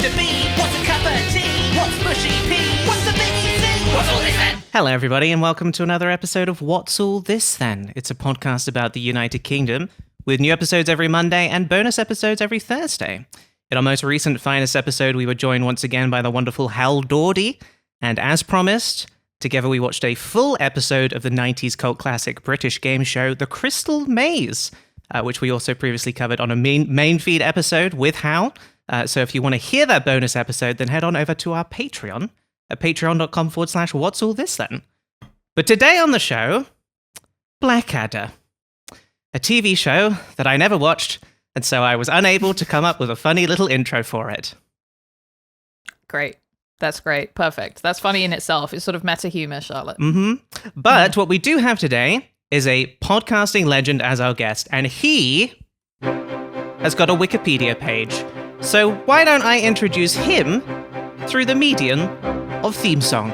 Mr. Bean? What's a cup of tea? What's mushy peas? What's the biggie thing? What's all this then? Hello, everybody, and welcome to another episode of What's All This Then? It's a podcast about the United Kingdom, with new episodes every Monday and bonus episodes every Thursday. In our most recent Finest episode, we were joined once again by the wonderful Howell Dawdy, and as promised, together we watched a full episode of the 90s cult classic British game show The Crystal Maze, which we also previously covered on a main feed episode with Howell. So if you want to hear that bonus episode, then head on over to our Patreon at patreon.com/what's all this then. But today on the show, Blackadder, a TV show that I never watched, and so I was unable to come up with a funny little intro for it. Great. That's great. Perfect. That's funny in itself. It's sort of meta humor, Charlotte. But what we do have today is a podcasting legend as our guest, and he has got a Wikipedia page. So why don't I introduce him through the medium of theme song?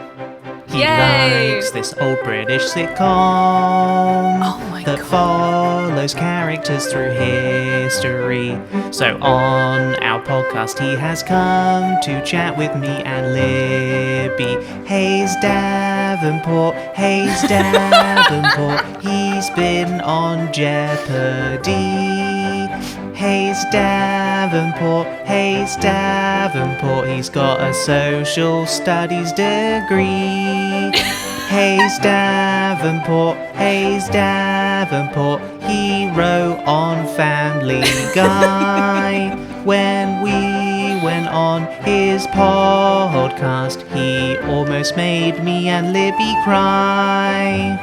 He Yay! likes this old British sitcom that follows characters through history. So on our podcast, he has come to chat with me and Libby. Hayes Davenport, Hayes Davenport. He's been on Jeopardy. Hayes Davenport, Hayes Davenport. He's got a social studies degree. Hayes Davenport, Hayes Davenport. He wrote on Family Guy. When we went on his podcast, he almost made me and Libby cry.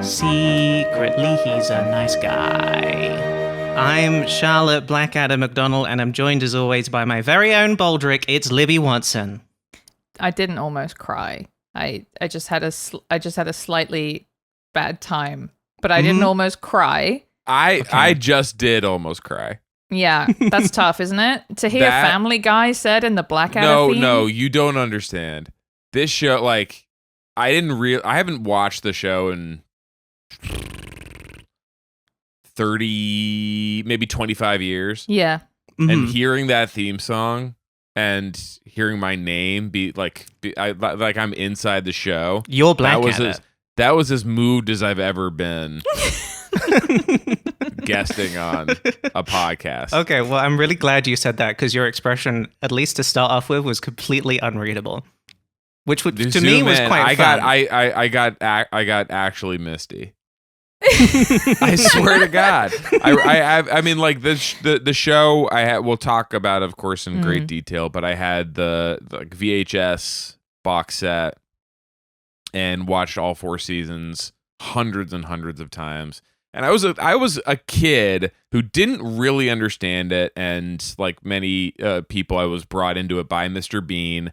Secretly, he's a nice guy. I'm Charlotte Blackadder McDonald, and I'm joined as always by my very own Baldric. It's Libby Watson. I didn't almost cry. I just had a slightly bad time, but I didn't almost cry. I just did almost cry. Yeah, that's tough, isn't it? To hear Family Guy said in the Blackadder theme? No, you don't understand. This show, like, I haven't watched the show in 30, maybe 25 years. Yeah. And hearing that theme song and hearing my name be like I'm inside the show. You're Blackadder. That was as moved as I've ever been guesting on a podcast. Okay, well, I'm really glad you said that, because your expression, at least to start off with, was completely unreadable. Which would, to me, was quite fun. I got actually misty. I swear to God. I mean, like the show I had. We'll talk about, of course, in great detail. But I had the VHS box set and watched all 4 seasons hundreds and hundreds of times. And I was a kid who didn't really understand it, and like many people, I was brought into it by Mr. Bean.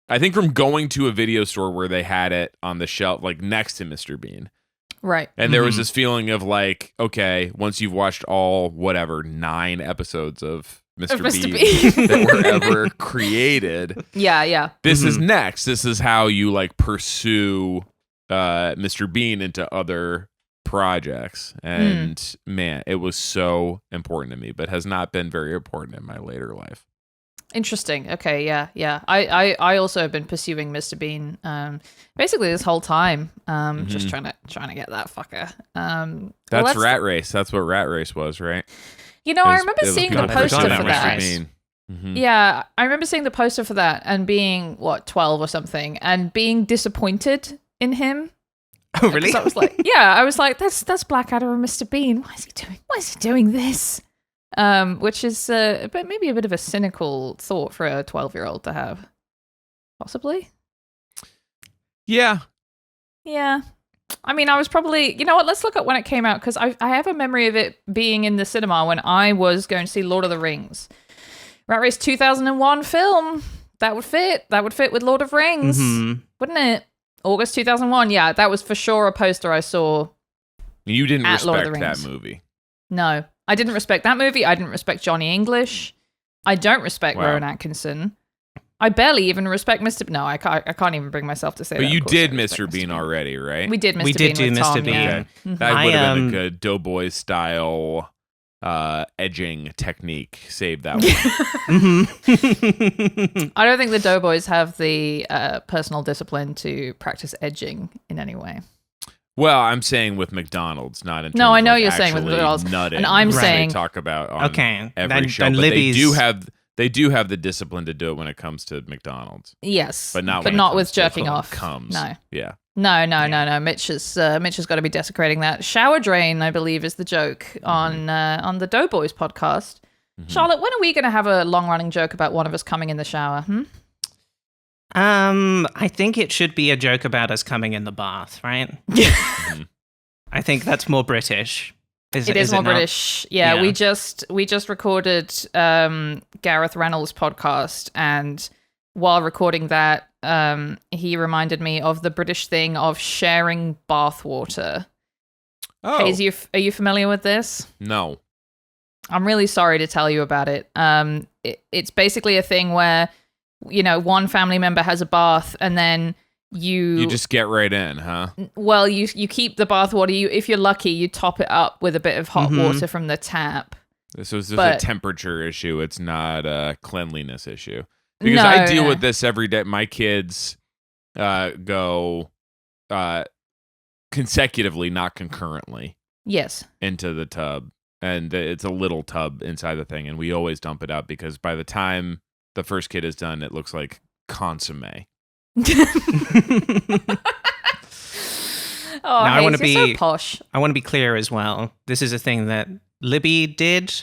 I think from going to a video store where they had it on the shelf, like next to Mr. Bean. Right. And there was this feeling of like, okay, once you've watched all, 9 episodes of Mr. Bean that were ever created. Yeah. This is next. This is how you like pursue Mr. Bean into other projects. And man, it was so important to me, but has not been very important in my later life. Interesting. Okay, yeah. I also have been pursuing Mr. Bean basically this whole time. Just trying to get that fucker. That's Rat Race. That's what Rat Race was, right? You know, I remember seeing the poster for that. Yeah, I remember seeing the poster for that and being 12 or something, and being disappointed in him. Oh, really? I was like, that's Blackadder and Mr. Bean. Why is he doing this? Which is but maybe a bit of a cynical thought for a 12-year-old to have. Possibly. Yeah. I mean, I was probably, you know what, let's look at when it came out, because I have a memory of it being in the cinema when I was going to see Lord of the Rings. Rat Race 2001 film. That would fit with Lord of Rings, wouldn't it? August 2001. Yeah, that was for sure a poster I saw. You didn't at Lord of the respect Rings. that movie. No, I didn't respect that movie. I didn't respect Johnny English. I don't respect Rowan Atkinson. I barely even respect Mr. No, I can't even bring myself to say that. But you did Mr. Bean already, right? We did Mr. Bean. We did do with Mr. Tom, Bean. yeah. Okay. That would have been a good Doughboy style edging technique saved that one. I don't think the Doughboys have the personal discipline to practice edging in any way. Well, I'm saying with McDonald's, not in terms No, I know of you're saying with actually McDonald's. nutting, And I'm which saying- they talk about on Okay, every then- show, then but Libby's- they do have the discipline to do it when it comes to McDonald's, Yes, but not but when not it with comes to jerking off. Comes. No. Yeah. No. Mitch has got to be desecrating that. Shower drain, I believe, is the joke Mm-hmm. on the Doughboys podcast. Charlotte, when are we going to have a long-running joke about one of us coming in the shower? I think it should be a joke about us coming in the bath, right? I think that's more British. It is more not? British. Yeah, Yeah. we just recorded Gareth Reynolds' podcast, and while recording that, he reminded me of the British thing of sharing bathwater. Oh, Hayes, are you familiar with this? no. I'm really sorry to tell you about it. It's basically a thing where, one family member has a bath, and then You just get right in, huh? well, you keep the bath water. If you're lucky, you top it up with a bit of hot water from the tap. This was just But- a temperature issue. It's not a cleanliness issue. Because I deal with this every day. My kids go consecutively, not concurrently, Yes. into the tub. And it's a little tub inside the thing. And we always dump it out because by the time the first kid is done, it looks like consomme. Oh, Now, I wanna Hayes, you're be- so posh. I want to be clear as well. This is a thing that Libby did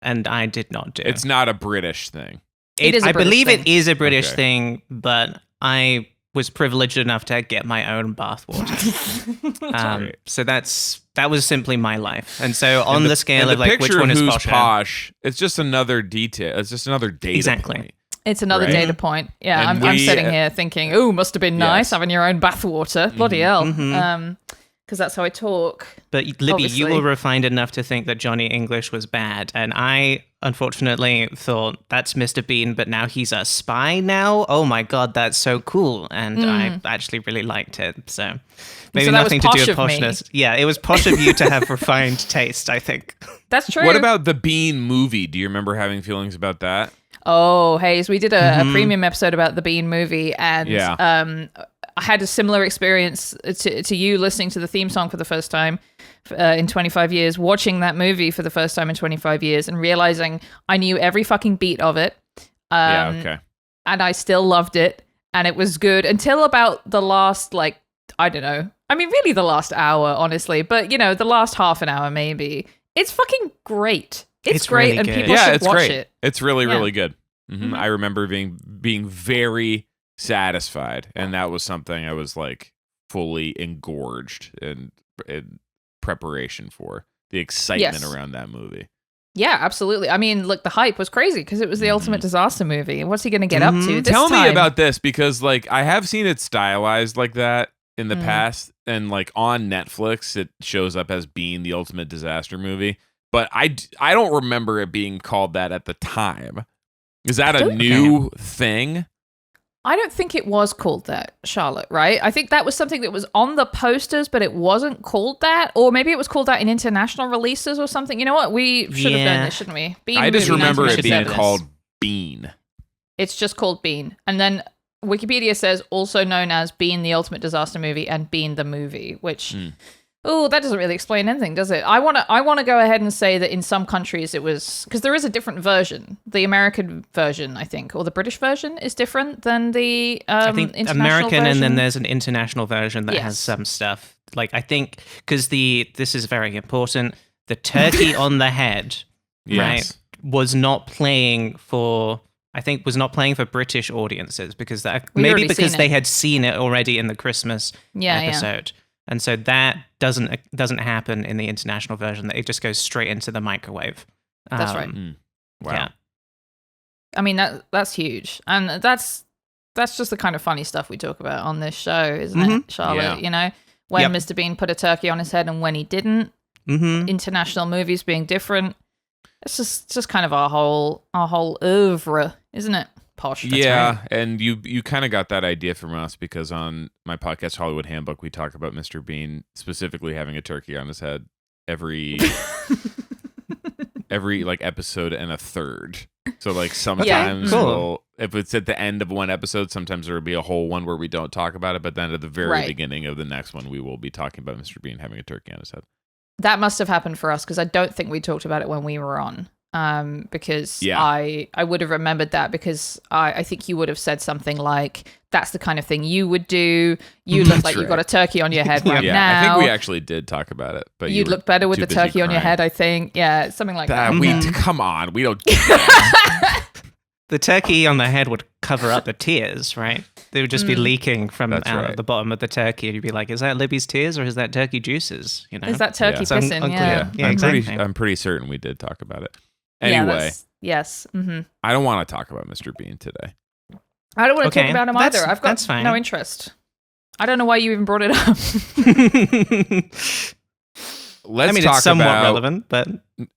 and I did not do. It's not a British thing. It is a I British believe thing. it is a British Okay. thing, but I was privileged enough to get my own bathwater. Right. So that was simply my life. And so on And the scale and of like which picture one is who's posher, posh, it's just another detail. It's just another data Exactly. point. It's another Right. data point. Yeah, And I'm we- sitting here thinking, oh, must have been nice Yes. having your own bathwater. Bloody hell. Because that's how I talk. But Libby, Obviously. you were refined enough to think that Johnny English was bad, and I unfortunately thought that's Mr. Bean, but now he's a spy now? Oh my god, that's so cool. And I actually really liked it. So maybe So that was nothing to do posh with of me. poshness. Yeah, it was posh of you to have refined taste, I think. That's true. What about the Bean movie? Do you remember having feelings about that? Oh, Hayes, we did a premium episode about the Bean movie, and Yeah. I had a similar experience to you listening to the theme song for the first time in 25 years, watching that movie for the first time in 25 years, and realizing I knew every fucking beat of it. Yeah, okay. And I still loved it, and it was good until about the last, I don't know. I mean, really the last hour, honestly, but, the last half an hour maybe. It's fucking great. It's great, really and good. people Yeah, should it's watch great. it. It's really, Yeah. really good. I remember being very satisfied, and that was something I was like fully engorged in preparation for. The excitement Yes. around that movie. Yeah, absolutely. I mean, look, the hype was crazy because it was the ultimate disaster movie. What's he going to get up to this Tell me time? about this, because like I have seen it stylized like that in the Mm. past, and like on Netflix it shows up as being the ultimate disaster movie, but I don't remember it being called that at the time. Is that a don't new thing? I don't think it was called that, Charlotte, right? I think that was something that was on the posters, but it wasn't called that. Or maybe it was called that in international releases or something. You know what? We should have done Yeah. this, shouldn't we? Bean I just movie, remember it 1997. being called Bean. It's just called Bean. And then Wikipedia says also known as Bean the Ultimate Disaster Movie and Bean the Movie, which that doesn't really explain anything, does it? I want to go ahead and say that in some countries it was, because there is a different version. The American version, I think, or the British version is different than the I think international American, version. and then there's an international version that Yes. has some stuff. Like I think because this is very important. The turkey on the head, Yes. right, was not playing for. I think was not playing for British audiences because We'd maybe already because seen they it. had seen it already in the Christmas Yeah. episode, and so that doesn't happen in the international version. It just goes straight into the microwave. That's right. Wow. Yeah. I mean that's huge, and that's just the kind of funny stuff we talk about on this show, isn't it, Charlotte? Yeah. You know, when Yep. Mr. Bean put a turkey on his head and when he didn't. Mm-hmm. International movies being different. It's just kind of our whole oeuvre, isn't it? Posh. Yeah, and you kind of got that idea from us because on my podcast Hollywood Handbook we talk about Mr. Bean specifically having a turkey on his head every every like episode and a third. So like sometimes cool. we'll, if it's at the end of one episode, sometimes there will be a whole one where we don't talk about it. But then at the very beginning of the next one, we will be talking about Mr. Bean having a turkey on his head. That must have happened for us because I don't think we talked about it when we were on. Because I would have remembered that because I think you would have said something like, that's the kind of thing you would do. You look like you've got a turkey on your head right now. I think we actually did talk about it. But you'd look better with the turkey on your head, I think. Yeah, something like that. Come on, we don't. The turkey on the head would cover up the tears, right? They would just be leaking from the bottom of the turkey, and you'd be like, "Is that Libby's tears or is that turkey juices?" You know, is that turkey pissing? Yeah, exactly. I'm pretty certain we did talk about it. Anyway, yes. Mm-hmm. I don't want to talk about Mr. Bean today. I don't want to talk about him either. I've got no interest. I don't know why you even brought it up. Let's talk it's somewhat about, relevant, but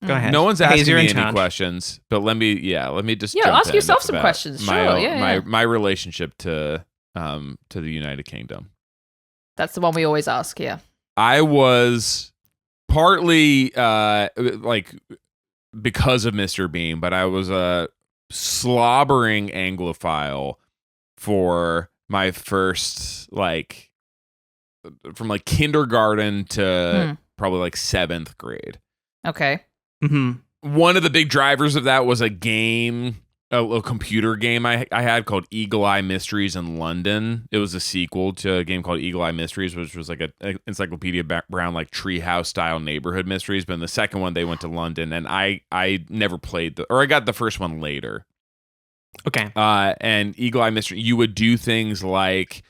go ahead. No one's asking me any questions, but let me just ask yourself some questions. My relationship to the United Kingdom. That's the one we always ask. Yeah, I was partly because of Mr. Bean, but I was a slobbering Anglophile for my first from kindergarten to probably 7th grade. Okay. Mm-hmm. One of the big drivers of that was a game, a computer game I had called Eagle Eye Mysteries in London. It was a sequel to a game called Eagle Eye Mysteries, which was like an Encyclopedia Brown treehouse style neighborhood mysteries. But in the second one, they went to London, and I never played I got the first one later. Okay. And Eagle Eye Mystery, you would do things like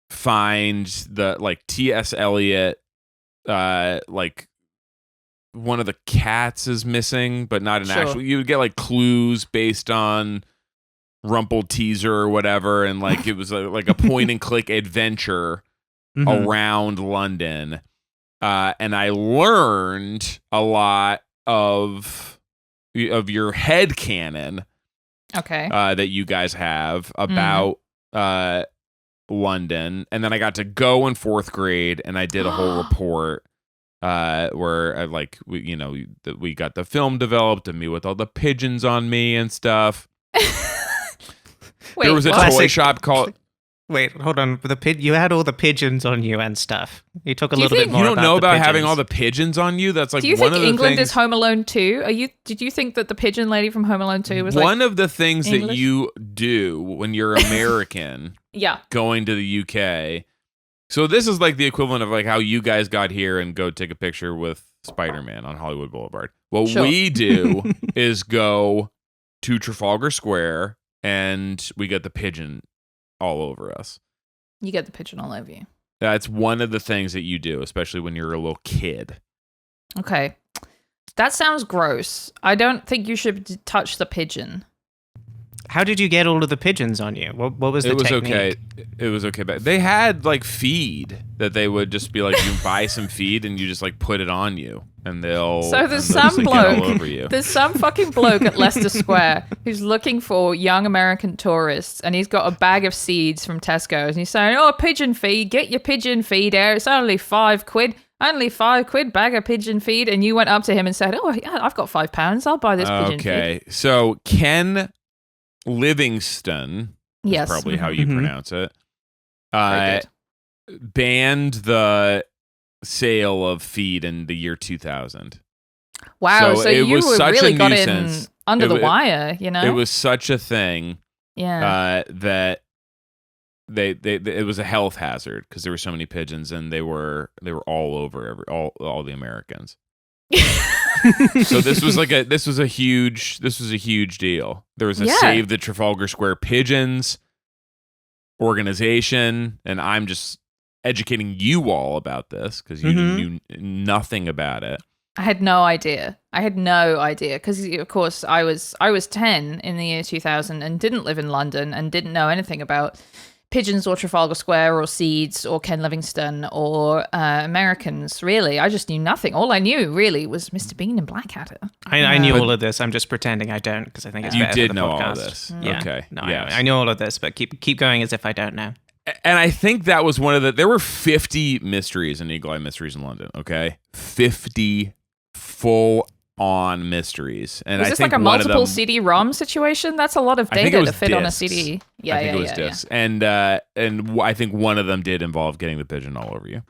find the T.S. Eliot, one of the cats is missing, but not an actual. You would get clues based on Rumple Teaser or whatever, and it was a point and click adventure around London. And I learned a lot of your headcanon. Okay. That you guys have about London, and then I got to go in 4th grade, and I did a whole report where we got the film developed, and me with all the pigeons on me and stuff. Wait, there was a toy shop called. Wait, hold on. You had all the pigeons on you and stuff. You talk a little bit more. You don't know about having all the pigeons on you? That's do you one think of the England things, is Home Alone 2? Did you think that the pigeon lady from Home Alone 2 was one of the things English? that you do when you're American? Going to the UK. So this is the equivalent of how you guys got here and go take a picture with Spider-Man on Hollywood Boulevard. What we do is go to Trafalgar Square, and we get the pigeon all over us. You get the pigeon all over you. That's one of the things that you do, especially when you're a little kid. Okay. That sounds gross. I don't think you should touch the pigeon. How did you get all of the pigeons on you? What was the technique? Okay. It was okay. But they had feed that they would just be you buy some feed and you just put it on you, and they'll. So there's some bloke. All over you. There's some fucking bloke at Leicester Square who's looking for young American tourists, and he's got a bag of seeds from Tesco's, and he's saying, "Oh, pigeon feed, get your pigeon feed out. It's only £5. Only £5 bag of pigeon feed." And you went up to him and said, "Oh, yeah, I've got £5. I'll buy this pigeon feed." Okay, so Ken Livingston, is probably how you pronounce it, banned the sale of feed in the year 2000. Wow, so you really got in under the wire, It was such a thing. Yeah. That they it was a health hazard because there were so many pigeons, and they were all over all the Americans. So this was a huge deal. There was a Save the Trafalgar Square Pigeons organization, and I'm just educating you all about this because you knew nothing about it. I had no idea because of course I was 10 in the year 2000 and didn't live in London and didn't know anything about pigeons or Trafalgar Square or seeds or Ken Livingston or Americans, really. I just knew nothing. All I knew, really, was Mr. Bean and Blackadder. I knew all of this. I'm just pretending I don't because I think it's better for the podcast. You did know all of this. Yeah. Okay. No, yes. I knew all of this, but keep going as if I don't know. And I think that was there were 50 mysteries in Eagle Eye Mysteries in London, okay? 50 full on mysteries, and Was I this think like a one of multiple them, CD-ROM situation? That's a lot of I think it data was to fit on a discs. CD. I think it was discs, and I think one of them did involve getting the pigeon all over you.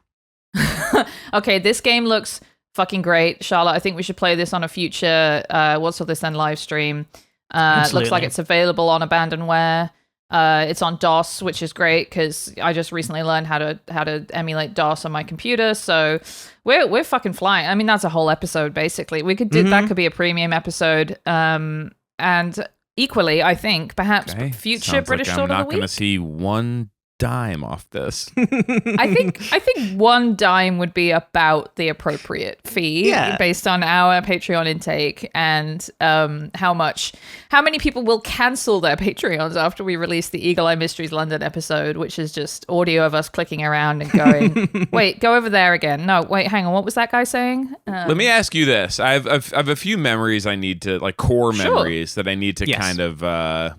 Okay, this game looks fucking great, Charlotte. I think we should play this on a future What's All This Then live stream. It looks like it's available on Abandonware. It's on DOS, which is great because I just recently learned how to emulate DOS on my computer. So we're fucking flying. I mean, that's a whole episode basically. We could do that. Could be a premium episode. And equally, I think perhaps future Sounds British like Sword I'm of not the going Week. to see one dime off this. I think one dime would be about the appropriate fee based on our Patreon intake and how many people will cancel their Patreons after we release the Eagle Eye Mysteries London episode, which is just audio of us clicking around and going, wait, go over there again. No, wait, hang on. What was that guy saying? Let me ask you this. I have a few memories I need to, like core memories that I need to kind of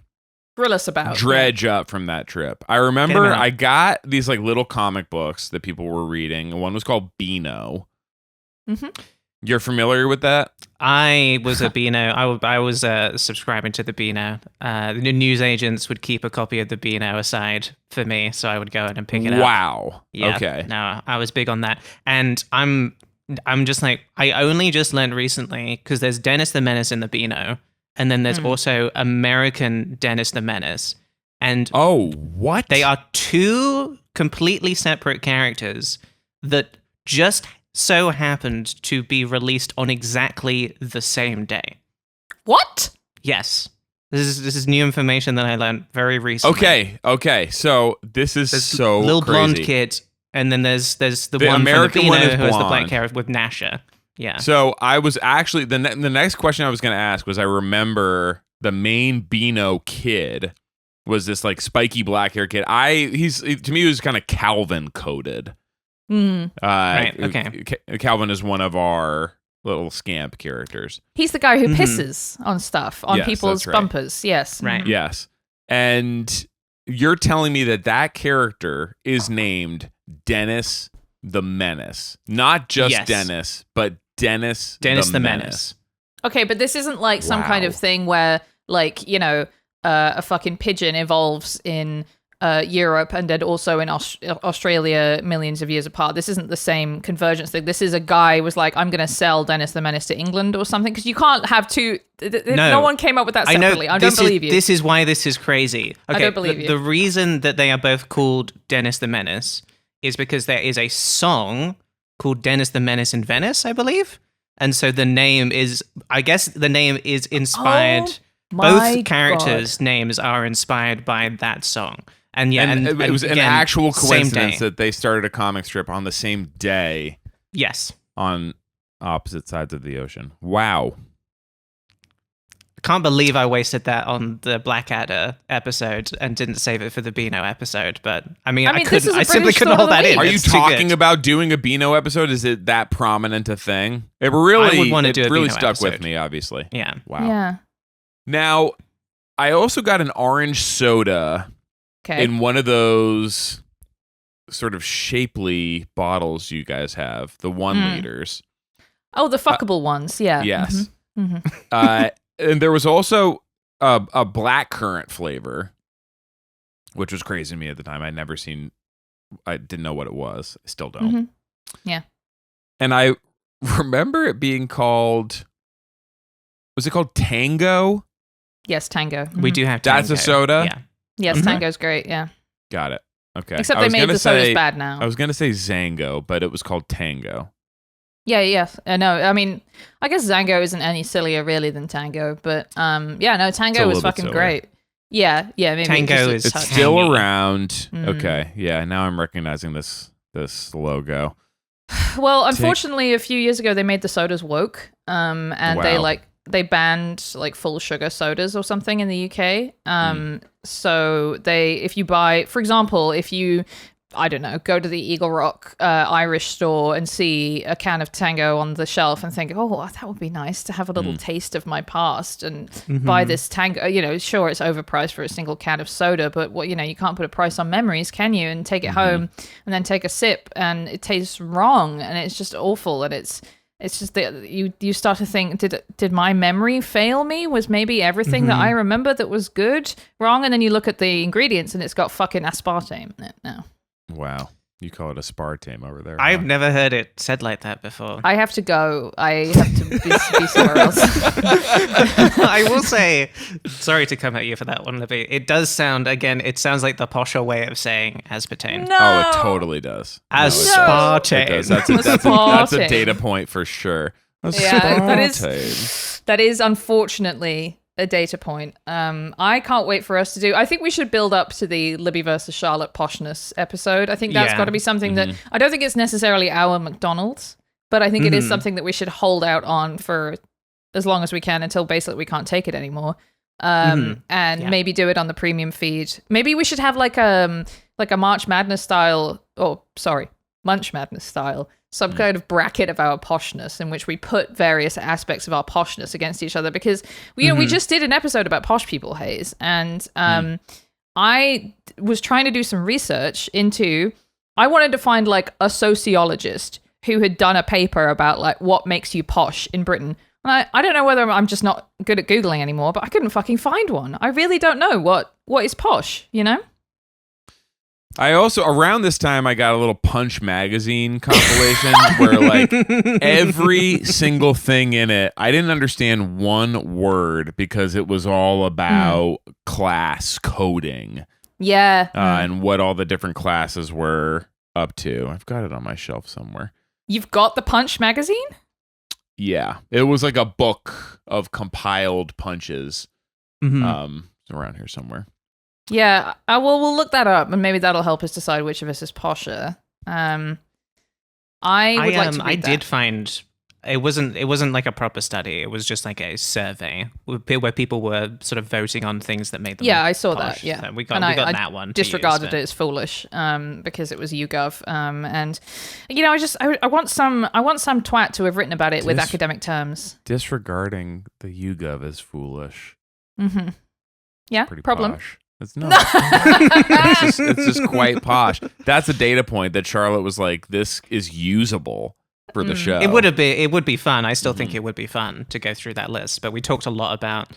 grill us about. Dredge up from that trip. I remember I got these like little comic books that people were reading. One was called Beano. Mm-hmm. You're familiar with that? I was a Beano. I was subscribing to the Beano. The news agents would keep a copy of the Beano aside for me, so I would go in and pick it up. Wow. Yeah. Okay. No, I was big on that, and I'm just like, I only just learned recently because there's Dennis the Menace in the Beano. And then there's also American Dennis the Menace. And what? They are two completely separate characters that just so happened to be released on exactly the same day. What? Yes. This is new information that I learned very recently. Okay. So this is so little crazy. blonde kid, and then there's the one American from the one Beano is who has the blonde. black hair with Nasha. Yeah. So I was actually the next question I was going to ask was, I remember the main Beano kid was this like spiky black hair kid. To me he was kind of Calvin coded. Right. Okay. Calvin is one of our little scamp characters. He's the guy who pisses on stuff on Yes, people's that's right. bumpers. Yes. Right. Yes. And you're telling me that character is named Dennis the Menace. Not just Dennis, but Dennis the Menace. Okay, but this isn't like some kind of thing where, like, you know, a fucking pigeon evolves in Europe and then also in Australia millions of years apart. This isn't the same convergence thing. This is a guy was like, I'm going to sell Dennis the Menace to England or something, because you can't have two. No one came up with that separately. I don't believe you. This is why this is crazy. Okay, I don't believe you. The reason that they are both called Dennis the Menace is because there is a song called Dennis the Menace in Venice, I believe. And so the name is, I guess the name is inspired. Both characters' names are inspired by that song. And it was again, an actual coincidence same day. that they started a comic strip on the same day. Yes. On opposite sides of the ocean. Wow. Can't believe I wasted that on the Blackadder episode and didn't save it for the Beano episode. But I mean, I simply couldn't hold that in. Are you talking about doing a Beano episode? Is it that prominent a thing? It really, I would want to do a really Beano stuck episode. with me, obviously. Yeah. Wow. Yeah. Now, I also got an orange soda in one of those sort of shapely bottles you guys have, the 1 liters. Oh, the fuckable ones. Yeah. Yes. Mm-hmm. And there was also a blackcurrant flavor, which was crazy to me at the time. I didn't know what it was. I still don't. Mm-hmm. Yeah. And I remember it being called, was it called Tango? Yes, Tango. We do have Tango. That's a soda? Yeah. Yes, Tango's great. Yeah. Got it. Okay. Except they made the sodas bad now. I was going to say Zango, but it was called Tango. Yeah, yes. No, I mean, I guess Zango isn't any sillier really than Tango, but Tango was fucking great. Yeah, maybe Tango it's still around. Okay, yeah. Now I'm recognizing this logo. Well, unfortunately, a few years ago they made the sodas woke, and they banned like full sugar sodas or something in the UK. So if you buy, for example, if you, I don't know, go to the Eagle Rock Irish store and see a can of Tango on the shelf and think, oh, that would be nice to have a little taste of my past and buy this Tango. You know, sure, it's overpriced for a single can of soda, but you can't put a price on memories, can you? And take it home and then take a sip and it tastes wrong and it's just awful and it's it's just that you start to think, did my memory fail me? Was maybe everything that I remember that was good wrong? And then you look at the ingredients and it's got fucking aspartame in it now. Wow. You call it aspartame over there. I've never heard it said like that before. I have to go. I have to be somewhere else. I will say, sorry to come at you for that one, Libby. It does sound, again, it sounds like the posher way of saying aspartame. No. Oh, it totally does. Aspartame. It does. That's a data point for sure. Yeah, that is unfortunately a data point. I can't wait for us to do. I think we should build up to the Libby versus Charlotte poshness episode. I think that's got to be something that I don't think it's necessarily our McDonald's, but I think it is something that we should hold out on for as long as we can until basically we can't take it anymore. Maybe do it on the premium feed. Maybe we should have like a March Madness style, Munch Madness style, some kind of bracket of our poshness in which we put various aspects of our poshness against each other, because we just did an episode about posh people, Hayes, and I was trying to do some research into, I wanted to find like a sociologist who had done a paper about like what makes you posh in Britain. And I don't know whether I'm just not good at Googling anymore, but I couldn't fucking find one. I really don't know what is posh, you know? I also, around this time, I got a little Punch magazine compilation where, like, every single thing in it, I didn't understand one word because it was all about class coding. Yeah. And what all the different classes were up to. I've got it on my shelf somewhere. You've got the Punch magazine? Yeah. It was like a book of compiled punches around here somewhere. Yeah, we'll look that up, and maybe that'll help us decide which of us is posher. I would like to read I that. did find it wasn't like a proper study. It was just like a survey where people were sort of voting on things that made them. Yeah, I saw posh. that. Yeah, So we got that one. Disregarded it as foolish because it was YouGov. And you know, I want some twat to have written about it with academic terms. Disregarding the YouGov is foolish. Mm-hmm. Yeah, Pretty problem. Posh. It's not. it's just quite posh. That's a data point that Charlotte was like, this is usable for the show. It would be fun. I still think it would be fun to go through that list. But we talked a lot about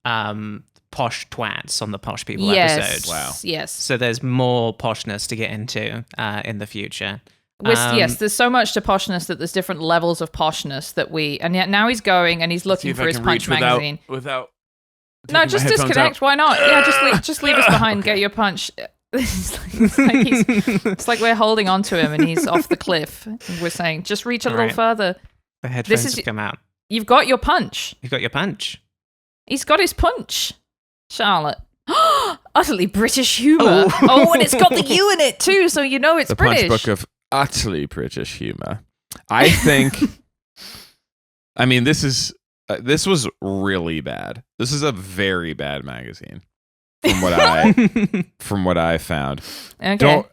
posh twats on the Posh People episode. Wow. Yes. So there's more poshness to get into in the future. Yes, there's so much to poshness that there's different levels of poshness that and yet now he's going and he's looking for his Punch magazine. Without no, just disconnect. Why not? Yeah, just leave us behind. Get your punch. It's like we're holding on to him and he's off the cliff. We're saying, just reach a little further. The headphones have come out. You've got your punch. You've got your punch. He's got his punch. Charlotte. Utterly British humor. Oh, and it's got the U in it too, so you know it's the British. The Punch Book of Utterly British Humor. I think. I mean, this was really bad. This is a very bad magazine, from what I found. Okay.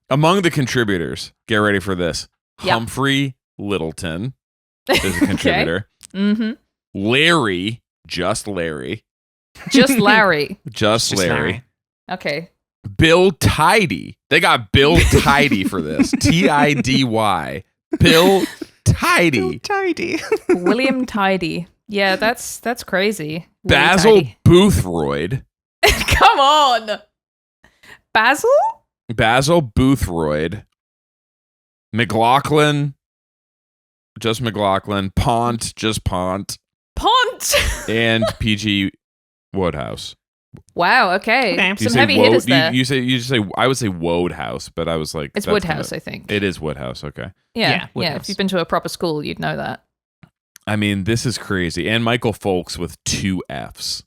Among the contributors, get ready for this. Yep. Humphrey Littleton is a contributor. Mm-hmm. Larry, just Larry. Just Larry. Just Larry. Okay. Bill Tidy. They got Bill Tidy for this. Tidy. Bill Tidy. Bill Tidy. William Tidy. Yeah, that's crazy. Basil Boothroyd. Come on. Basil Boothroyd. McLaughlin. Just McLaughlin. Pont. Just Pont. And PG Wodehouse. Wow, okay. You some heavy hitters there. You just say I would say Wodehouse, but I was like, it's Woodhouse, I think. It is Woodhouse, okay. Yeah. If you've been to a proper school, you'd know that. I mean, this is crazy. And Michael Folks with 2 Fs.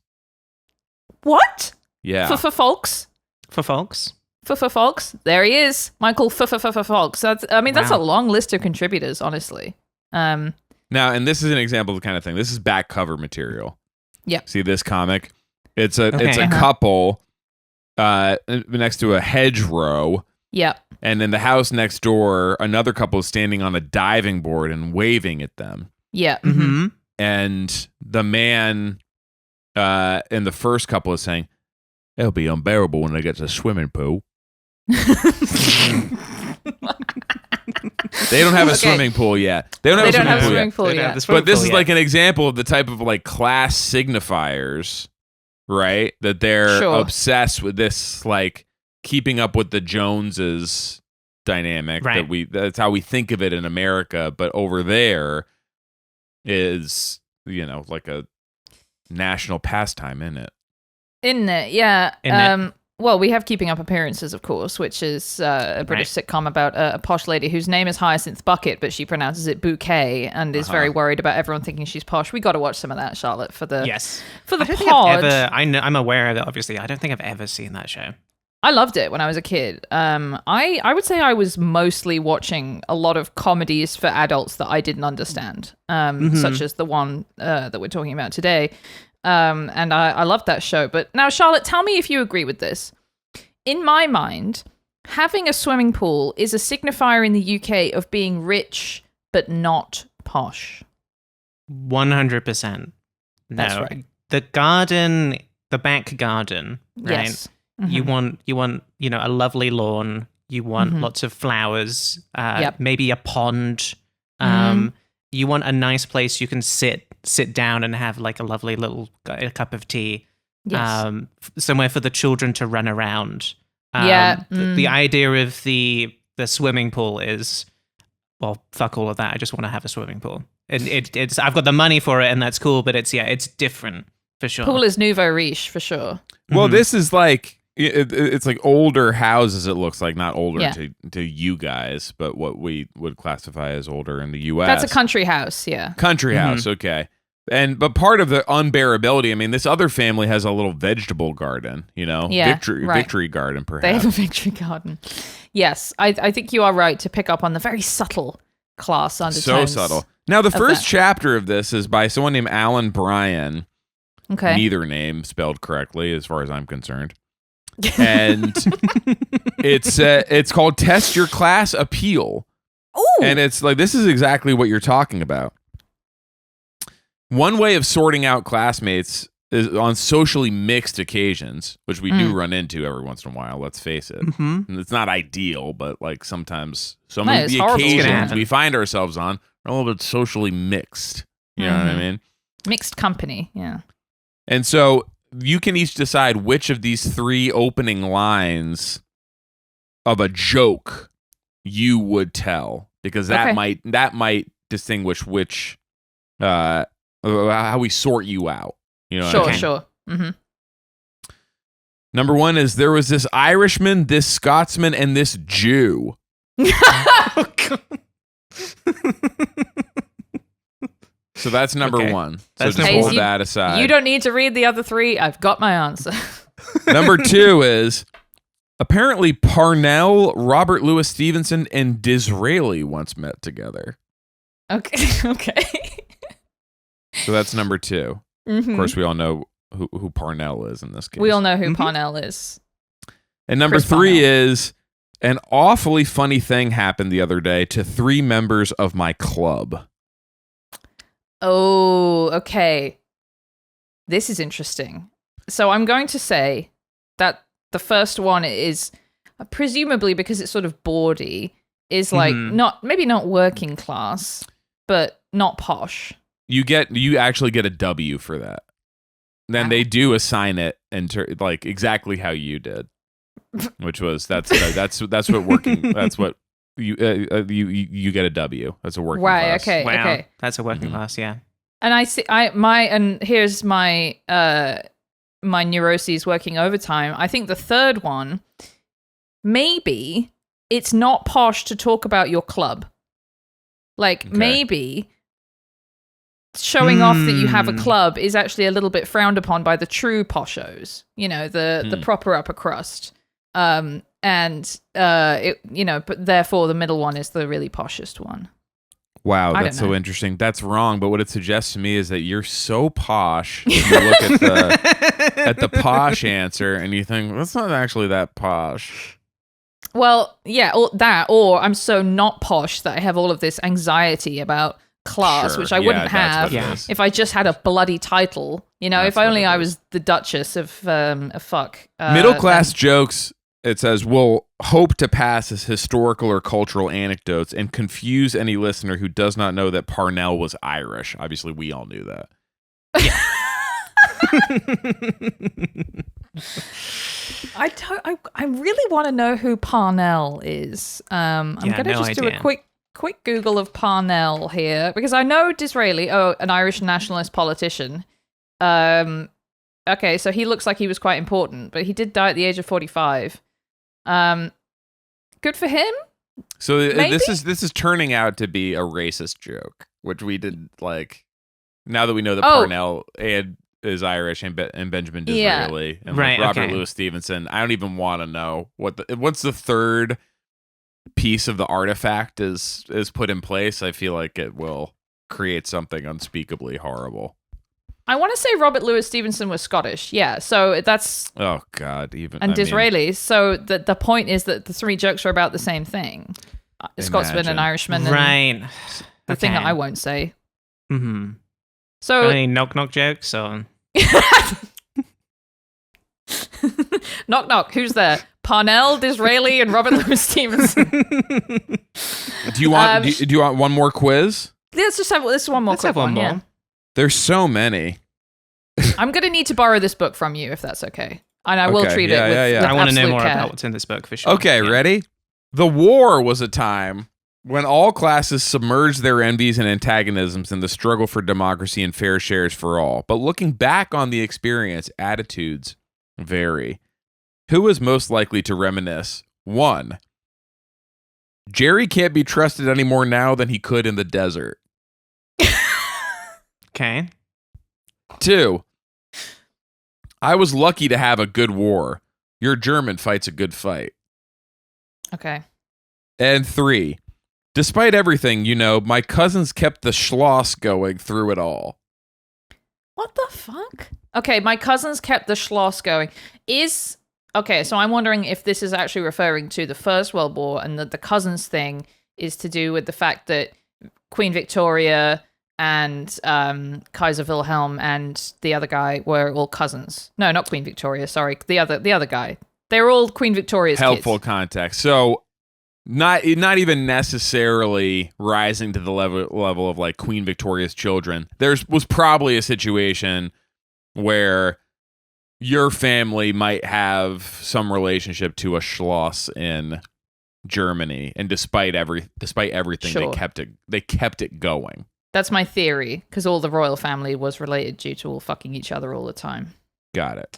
What? Yeah. For folks? For folks? For folks? There he is. Michael Folks. That's a long list of contributors, honestly. Now, and this is an example of the kind of thing. This is back cover material. Yeah. See this comic? It's a couple next to a hedgerow. Yeah. And in the house next door, another couple is standing on a diving board and waving at them. Yeah. Mm-hmm. And the man in the first couple is saying, it'll be unbearable when they get to the swimming pool. They don't have a swimming pool yet. They don't have a swimming pool yet. But this is like an example of the type of like class signifiers, right? That they're obsessed with this, like keeping up with the Joneses dynamic. Right. That's how we think of it in America. But over there is, like a national pastime, Isn't it? Yeah. Isn't it? Well, we have Keeping Up Appearances, of course, which is a British sitcom about a posh lady whose name is Hyacinth Bucket, but she pronounces it bouquet and is very worried about everyone thinking she's posh. We got to watch some of that, Charlotte, for the pod. I'm aware of it, obviously. I don't think I've ever seen that show. I loved it when I was a kid. I would say I was mostly watching a lot of comedies for adults that I didn't understand, such as the one that we're talking about today. And I loved that show. But now, Charlotte, tell me if you agree with this. In my mind, having a swimming pool is a signifier in the UK of being rich but not posh. 100%. No, that's right. The garden, the back garden, right? Yes. You want, a lovely lawn. You want lots of flowers. Maybe a pond. You want a nice place you can sit down and have like a lovely little cup of tea. Yes. Somewhere for the children to run around. The idea of the swimming pool is, well, fuck all of that. I just want to have a swimming pool. And it's I've got the money for it, and that's cool. But it's different for sure. Pool is nouveau riche for sure. Well, this is like it's like older houses. It looks like, not older to you guys, but what we would classify as older in the U.S. That's a country house. Yeah. Country house. Okay. But part of the unbearability, I mean, this other family has a little vegetable garden, victory garden, perhaps. They have a victory garden. Yes, I think you are right to pick up on the very subtle class undertones. So subtle. Now, the first chapter of this is by someone named Alan Bryan. Okay. Neither name spelled correctly, as far as I'm concerned. And it's called Test Your Class Appeal. Ooh. And it's like, this is exactly what you're talking about. One way of sorting out classmates is on socially mixed occasions, which we do run into every once in a while, let's face it. And it's not ideal, but like sometimes some of the occasions we find ourselves on are a little bit socially mixed. You know what I mean? Mixed company, yeah. And so you can each decide which of these three opening lines of a joke you would tell, because that might distinguish which how we sort you out. Sure. Number one is, there was this Irishman, this Scotsman, and this Jew. Oh, God. So that's number one. So That's just number hold that aside. You don't need to read the other three. I've got my answer. Number two is, apparently Parnell, Robert Louis Stevenson, and Disraeli once met together. Okay. So that's number two. Of course, we all know who Parnell is in this case. We all know who Parnell is. And number three is, an awfully funny thing happened the other day to three members of my club. Oh, okay. This is interesting. So I'm going to say that the first one is, presumably because it's sort of bawdy, is like maybe not working class, but not posh. You actually get a W for that. Then they do assign it like exactly how you did, which was that's what working. That's what you get a W. That's a working class. Okay. Wow. Okay. That's a working class. Yeah. And here's my my neuroses working overtime. I think the third one, maybe it's not posh to talk about your club. Like maybe showing off that you have a club is actually a little bit frowned upon by the true poshos, the proper upper crust. But therefore the middle one is the really poshest one. Wow, that's so interesting. That's wrong, but what it suggests to me is that you're so posh. You look at the posh answer and you think, that's not actually that posh. Well, yeah, or I'm so not posh that I have all of this anxiety about class, which I wouldn't have if I just had a bloody title. If I was the Duchess of fuck. Middle class jokes it says, we'll hope to pass as historical or cultural anecdotes and confuse any listener who does not know that Parnell was Irish. Obviously, we all knew that. I really want to know who Parnell is. I'm going to just do a quick Google of Parnell here because I know Disraeli, an Irish nationalist politician. Okay, so he looks like he was quite important, but he did die at the age of 45. Good for him. So Maybe? this is turning out to be a racist joke, which we did like. Now that we know that Parnell is Irish and Benjamin Disraeli and Right, Robert okay. Louis Stevenson, I don't even want to know once the third piece of the artifact is put in place. I feel like it will create something unspeakably horrible. I want to say Robert Louis Stevenson was Scottish. Yeah, so that's... Oh, God, Disraeli. So the point is that the three jokes are about the same thing. A Scotsman and Irishman. And Right. the thing that I won't say. Mm-hmm. So... Any knock-knock jokes? Or... knock, knock. Who's there? Parnell, Disraeli, and Robert Louis Stevenson. Do you want one more quiz? Let's just have one more quick one. Yeah. There's so many. I'm going to need to borrow this book from you if that's okay. And I will treat it with I want to know absolute more care. about what's in this book for sure. Okay, ready? The war was a time when all classes submerged their envies and antagonisms in the struggle for democracy and fair shares for all. But looking back on the experience, attitudes vary. Who is most likely to reminisce? 1. Jerry can't be trusted any more now than he could in the desert. Okay. 2. I was lucky to have a good war. Your German fights a good fight. Okay. And 3. Despite everything, my cousins kept the Schloss going through it all. What the fuck? Okay, my cousins kept the Schloss going. Okay, so I'm wondering if this is actually referring to the First World War and that the cousins thing is to do with the fact that Queen Victoria and Kaiser Wilhelm and the other guy were all cousins. No, not Queen Victoria, sorry. The other guy. They were all Queen Victoria's Helpful kids. context. So not even necessarily rising to the level of like Queen Victoria's children. There was probably a situation where your family might have some relationship to a Schloss in Germany, and despite everything, Sure. they kept it going. That's my theory, because all the royal family was related due to all fucking each other all the time. Got it.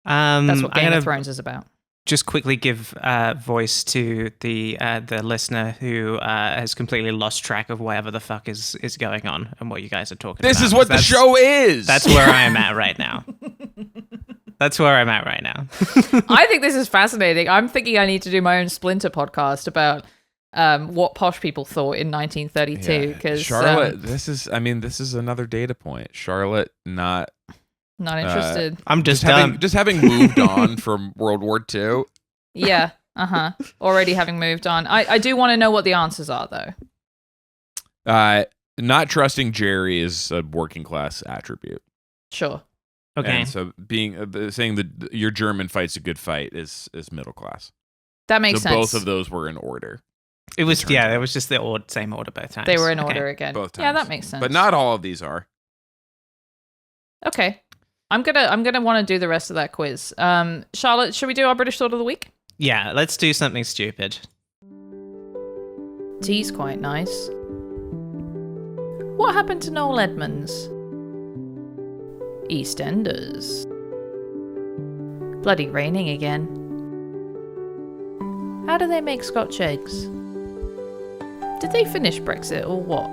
That's what I'm Game gonna of Thrones is about. just quickly give voice to the listener who has completely lost track of whatever the fuck is going on and what you guys are talking about. This is what the show is. That's where I am at right now. That's where I'm at right now. I think this is fascinating. I'm thinking I need to do my own Splinter podcast about what posh people thought in 1932. Because Charlotte, this is another data point. Charlotte not interested. I'm just having moved on from World War II. Yeah. Already having moved on. I do want to know what the answers are, though. Not trusting Jerry is a working class attribute. Sure. Okay. And so saying that your German fight's a good fight is middle class. That makes sense. Both of those were in order. It was it was just the same order both times. They were in order again. Both times. Yeah, that makes sense. But not all of these are. Okay. I'm gonna want to do the rest of that quiz. Charlotte, should we do our British Thought of the Week? Yeah, let's do something stupid. Tea's quite nice. What happened to Noel Edmonds? EastEnders. Bloody raining again. How do they make Scotch eggs? Did they finish Brexit or what?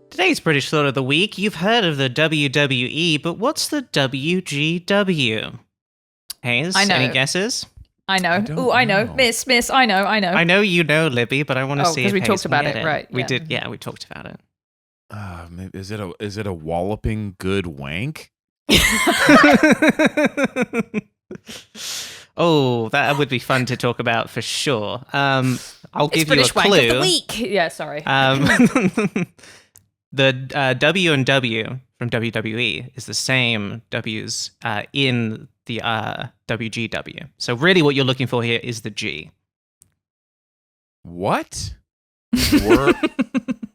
Today's British Thought of the Week. You've heard of the WWE, but what's the WGW? Hayes, I know. any guesses? I know. don't Ooh, I know. know. Miss, I know. I know you know, Libby, but I want to see if because we Hayes talked can about get it, right? We yeah. did, yeah, we talked about it. Maybe, is it a walloping good wank? Oh, that would be fun to talk about for sure. I'll It's give British you a clue. Wank of the Week. Yeah, sorry. The W and W from WWE is the same W's in the WGW. So really what you're looking for here is the G. What?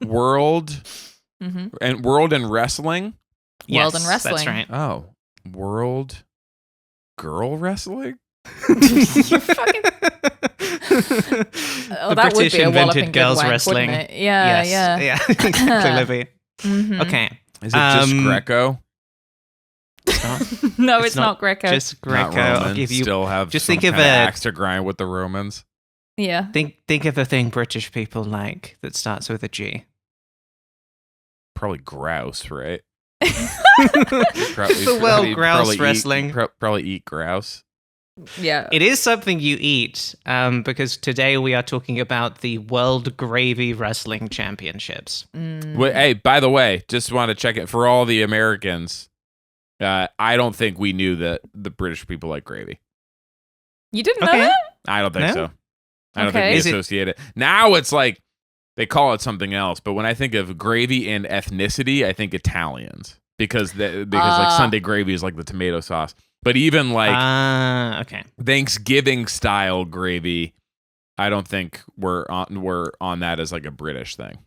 World and wrestling? World and That's wrestling. right. Oh, world girl wrestling? You fucking... The that would British be a invented walloping good girls wank, wrestling. wouldn't it? Yeah, Yes. yeah. Exactly, Libby. Mhm. Okay. Is it just Greco? No, It's it's not not Greco. Just Not Greco. I'll Roman? give you. Still have just some think of kind a- axe to grind with the Romans. Yeah. Think of a thing British people like that starts with a G. Probably grouse, right? The world grouse wrestling. Probably eat grouse. Yeah. It is something you eat, because today we are talking about the World Gravy Wrestling Championships. Wait, hey, by the way, just want to check it for all the Americans. I don't think we knew that the British people like gravy. You didn't know Okay. that? I don't think No? so. I don't Okay. think we Is it- associate it. Now it's like they call it something else. But when I think of gravy and ethnicity, I think Italians because like Sunday gravy is like the tomato sauce. But even like Okay. Thanksgiving style gravy, I don't think we're on that as like a British thing.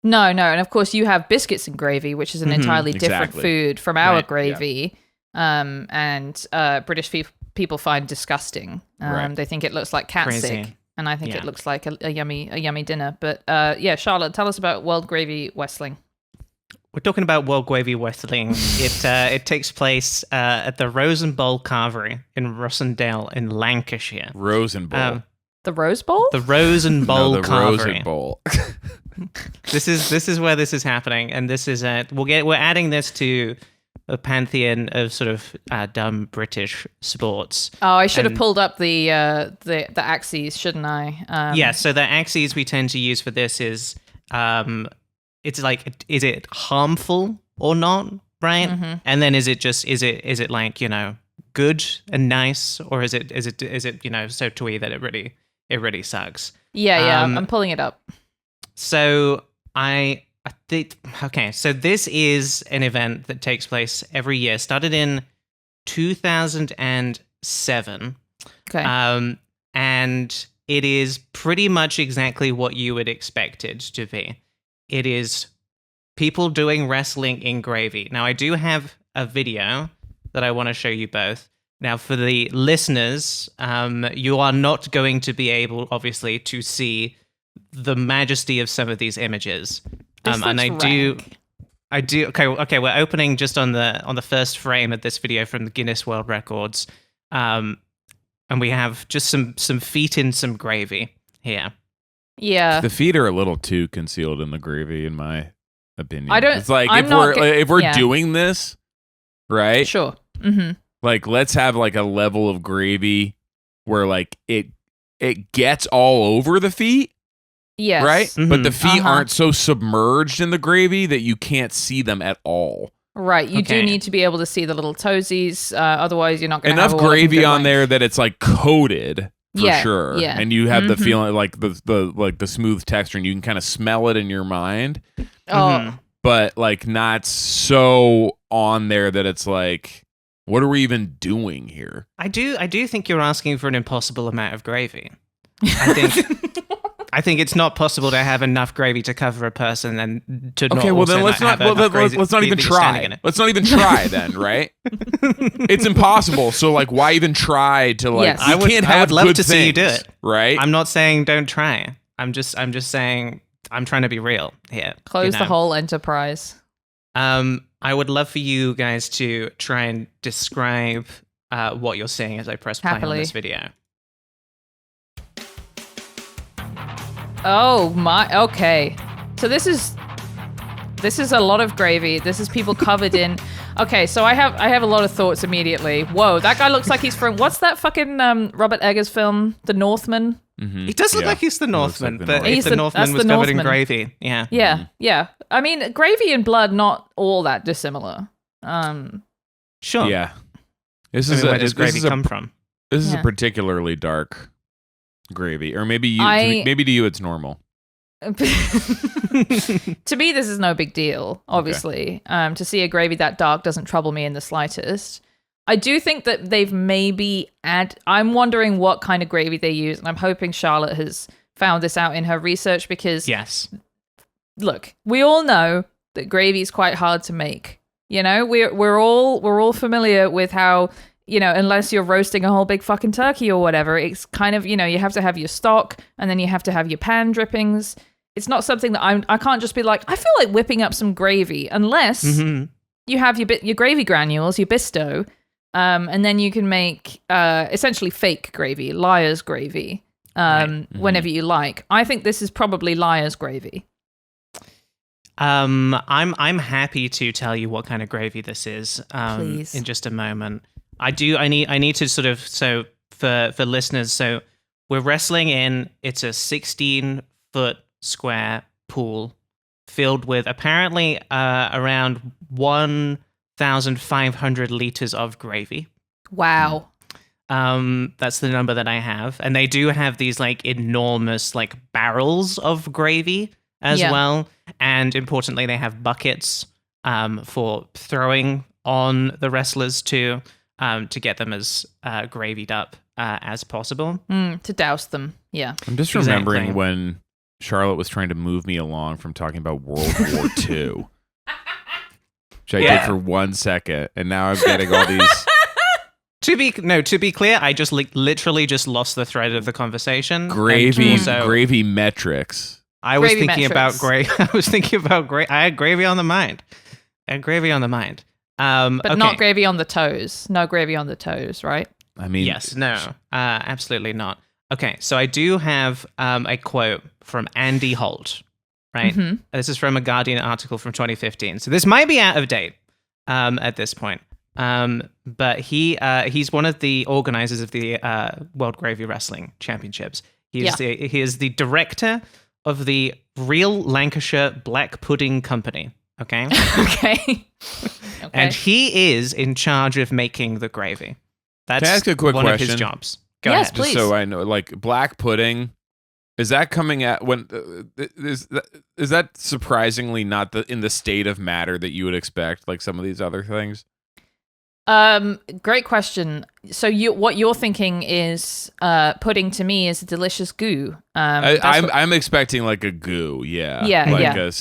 No, and of course you have biscuits and gravy, which is an entirely different Exactly. food from our Right, gravy, and British people find disgusting. Right. They think it looks like cat Crazy. sick, and I think Yeah. it looks like a yummy dinner. But yeah, Charlotte, tell us about World Gravy Wrestling. We're talking about World Gravy Wrestling. It takes place at the Rose and Bowl Carvery in Rossendale in Lancashire. Rose and Bowl. The Rose Bowl? The Rose and Bowl no, the Rose Carvery. and Bowl. This is where this is happening, and this is we're adding this to a pantheon of sort of dumb British sports. Oh, I should have And- pulled up the axes, shouldn't I? Yeah, so the axes we tend to use for this is it's like, is it harmful or not, right? Mm-hmm. And then is it like, good and nice, or is it so twee that it really sucks? Yeah, Um, I'm pulling it up. So I think, okay, so this is an event that takes place every year, started in 2007. Okay. And it is pretty much exactly what you would expect it to be. It is people doing wrestling in gravy. Now, I do have a video that I want to show you both. Now, for the listeners, you are not going to be able, obviously, to see the majesty of some of these images. This And looks I do. Okay. We're opening just on the first frame of this video from the Guinness World Records, and we have just some feet in some gravy here. Yeah. The feet are a little too concealed in the gravy, in my opinion. I don't- It's like I'm if we're yeah. doing this, right? Sure. Mm-hmm. Like let's have like a level of gravy where like it gets all over the feet, Yes. right? Mhm. But the feet Uh-huh. aren't so submerged in the gravy that you can't see them at all. Right. You Okay. do need to be able to see the little toesies. Otherwise, you're not going to Enough have a walloping gravy good on wank. there that it's like coated for Yeah, sure, yeah. and you have the Mhm. feeling like the smooth texture, and you can kind of smell it in your mind. Oh, Mhm. But like not so on there that it's like, what are we even doing here? I do think you're asking for an impossible amount of gravy. I think it's not possible to have enough gravy to cover a person and to not Okay, well also then let's have not enough gravy let's not even that you're standing try. in it. Let's not even try then, right? It's impossible. So like, why even try to like? Yes. We I would- can't I would have love good to see you do things, it. right? I'm not saying don't try. I'm just saying I'm trying to be real here. close the whole enterprise. I would love for you guys to try and describe what you're seeing as I press play on Happily. this video. Oh my. Okay. So this is a lot of gravy. This is people covered in. Okay, so I have a lot of thoughts immediately. Whoa, that guy looks like he's from what's that fucking Robert Eggers film, The Northman? Mhm. He does look Yeah. like he's the Looks like Northman, the but Northman. if He's the the- Northman that's was the covered in Northman. gravy. Yeah. Yeah, yeah. I mean, gravy and blood not all that dissimilar. Sure. Yeah. This I is mean, a, where does this gravy is a come from? This is Yeah. a particularly dark gravy, or maybe I- maybe to you it's normal. To me, this is no big deal. Obviously, to see a gravy that dark doesn't trouble me in the slightest. I do think that they've maybe I'm wondering what kind of gravy they use, and I'm hoping Charlotte has found this out in her research because Yes. look, we all know that gravy is quite hard to make. You know, we're all familiar with how, you know, unless you're roasting a whole big fucking turkey or whatever, it's kind of, you know, you have to have your stock and then you have to have your pan drippings. It's not something that I can't just be like, I feel like whipping up some gravy unless you have your gravy granules, your Bisto, and then you can make essentially fake gravy, liar's gravy, whenever you like. I think this is probably liar's gravy. I'm happy to tell you what kind of gravy this is. Please. In just a moment. I need to sort of, so for listeners, so we're wrestling in, it's a 16-foot square pool filled with apparently around 1,500 liters of gravy. Wow. That's the number that I have. And they do have these like enormous like barrels of gravy as well. And importantly, they have buckets for throwing on the wrestlers to get them as gravied up as possible. To douse them, yeah. I'm just remembering when Charlotte was trying to move me along from talking about World War II. Which I did for 1 second, and now I'm getting all these... To be clear, I just literally just lost the thread of the conversation. Gravy metrics. I was thinking about gravy. I was thinking about gravy. I had gravy on the mind. But okay. Not gravy on the toes. No gravy on the toes, right? I mean, yes, no, absolutely not. Okay, so I do have a quote from Andy Holt, right? Mm-hmm. This is from a Guardian article from 2015. So this might be out of date at this point. But he's one of the organizers of the World Gravy Wrestling Championships. He is the director of the Real Lancashire Black Pudding Company. Okay. Okay. And he is in charge of making the gravy. That's Can I ask a quick one question? of his jobs. Go Yes, ahead. please. Just so I know, like black pudding, is that coming at when is that surprisingly not in the state of matter that you would expect, like some of these other things? Great question. So what you're thinking is pudding to me is a delicious goo. I'm expecting like a goo, like a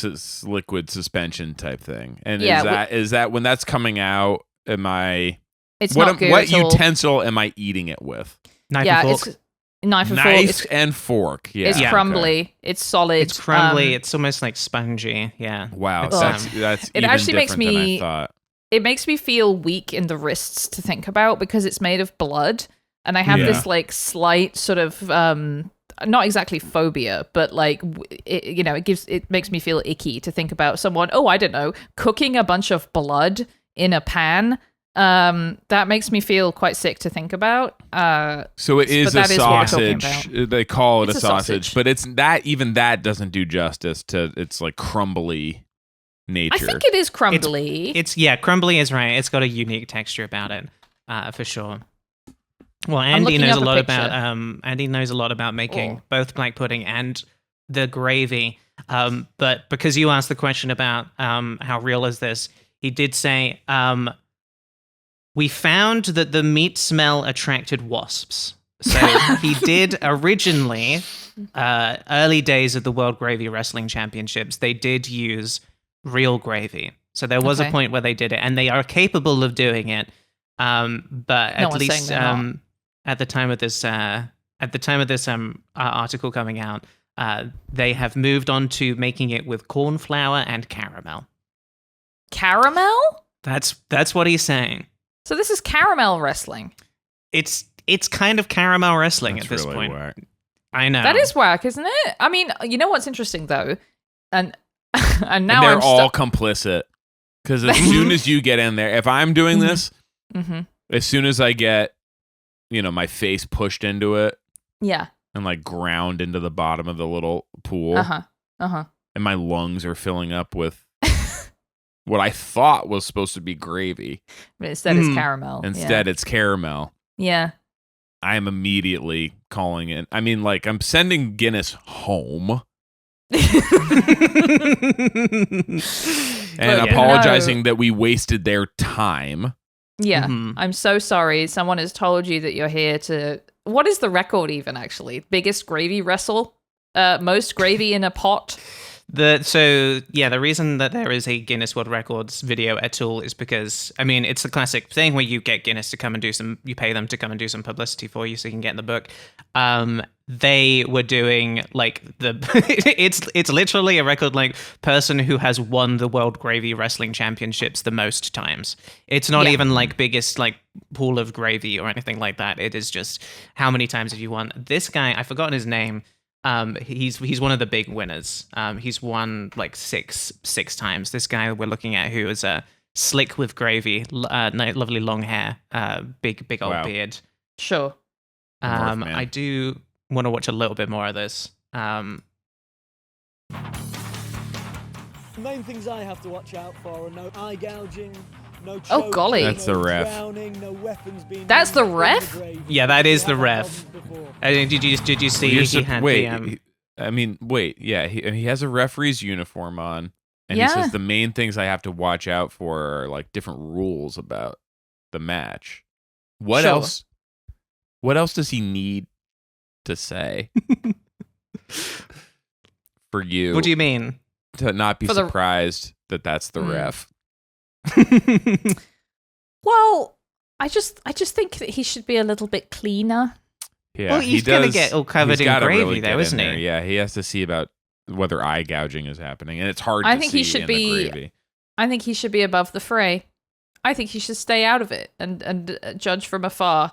liquid suspension type thing. And is that when that's coming out? It's not goo what at all. utensil am I eating it with? Knife and fork. It's knife and Knife fork. and fork. Yeah, It's crumbly. Okay. It's solid. It's crumbly. It's almost like spongy. Yeah. Wow, It's, that's it even actually makes different than me- I thought. It makes me feel weak in the wrists to think about because it's made of blood, and I have this like slight sort of not exactly phobia, but like it makes me feel icky to think about someone. Oh, I don't know, cooking a bunch of blood in a pan. That makes me feel quite sick to think about. So it is a that is what we're talking sausage. about. They call it It's a sausage, but it's that even that doesn't do justice to its like crumbly nature. I think it is crumbly. It's crumbly is right. It's got a unique texture about it, for sure. Well, Andy knows a lot about making both black pudding and the gravy. But because you asked the question about how real is this, he did say, we found that the meat smell attracted wasps. So he did originally, early days of the World Gravy Wrestling Championships, they did use real gravy. So there was a point where they did it, and they are capable of doing it. But at least at the time of this article coming out, they have moved on to making it with corn flour and caramel. Caramel? That's what he's saying. So this is caramel wrestling. It's kind of caramel wrestling That's at this really point. whack. I know. That is whack, isn't it? I mean, you know what's interesting though, and now And they're I'm all complicit because as soon as you get in there, if I'm doing this, as soon as I get, my face pushed into it, and like ground into the bottom of the little pool, and my lungs are filling up with what I thought was supposed to be gravy, but instead it's caramel. Instead, it's caramel. Yeah. I'm immediately calling it. I mean, like I'm sending Guinness home. And apologizing that we wasted their time. Yeah, Mhm. I'm so sorry. Someone has told you that you're here to... What is the record even, actually? Biggest gravy wrestle? Most gravy in a pot? The reason that there is a Guinness World Records video at all is because, I mean, it's the classic thing where you get Guinness to come and you pay them to come and do some publicity for you so you can get in the book. They were doing like it's literally a record like person who has won the World Gravy Wrestling Championships the most times. It's not even like biggest like pool of gravy or anything like that. It is just how many times have you won? This guy, I've forgotten his name. He's one of the big winners. He's won like six times. This guy we're looking at who is slick with gravy, lovely long hair, big old beard. Sure. I do want to watch a little bit more of this. The main things I have to watch out for are no eye gouging, no choking, Oh, golly. That's no the ref. drowning, no weapons being That's used the in ref? grave. Yeah, that is We the have ref. problems before. Did you see You're he had he has a referee's uniform on, and he Yeah. says the main things I have to watch out for are like different rules about the match. What Sure. else? What else does he need to say for you? What do you mean? to not be For the- surprised that that's the ref? Well, I just think that he should be a little bit cleaner. Yeah, Well, he he's gonna does- get all covered he's in gotta gravy really though, get in isn't he? there. Yeah, he has to see about whether eye gouging is happening, and it's hard I to think see he should in be- the gravy. I think he should be above the fray. I think he should stay out of it and judge from afar.